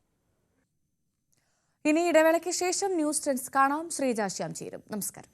ഇനി ഇടവേളയ്ക്ക് ശേഷം ന്യൂസ് ട്രെൻഡ്സ് കാണാം. ശ്രീജ ശ്യാം ചേരും. നമസ്കാരം.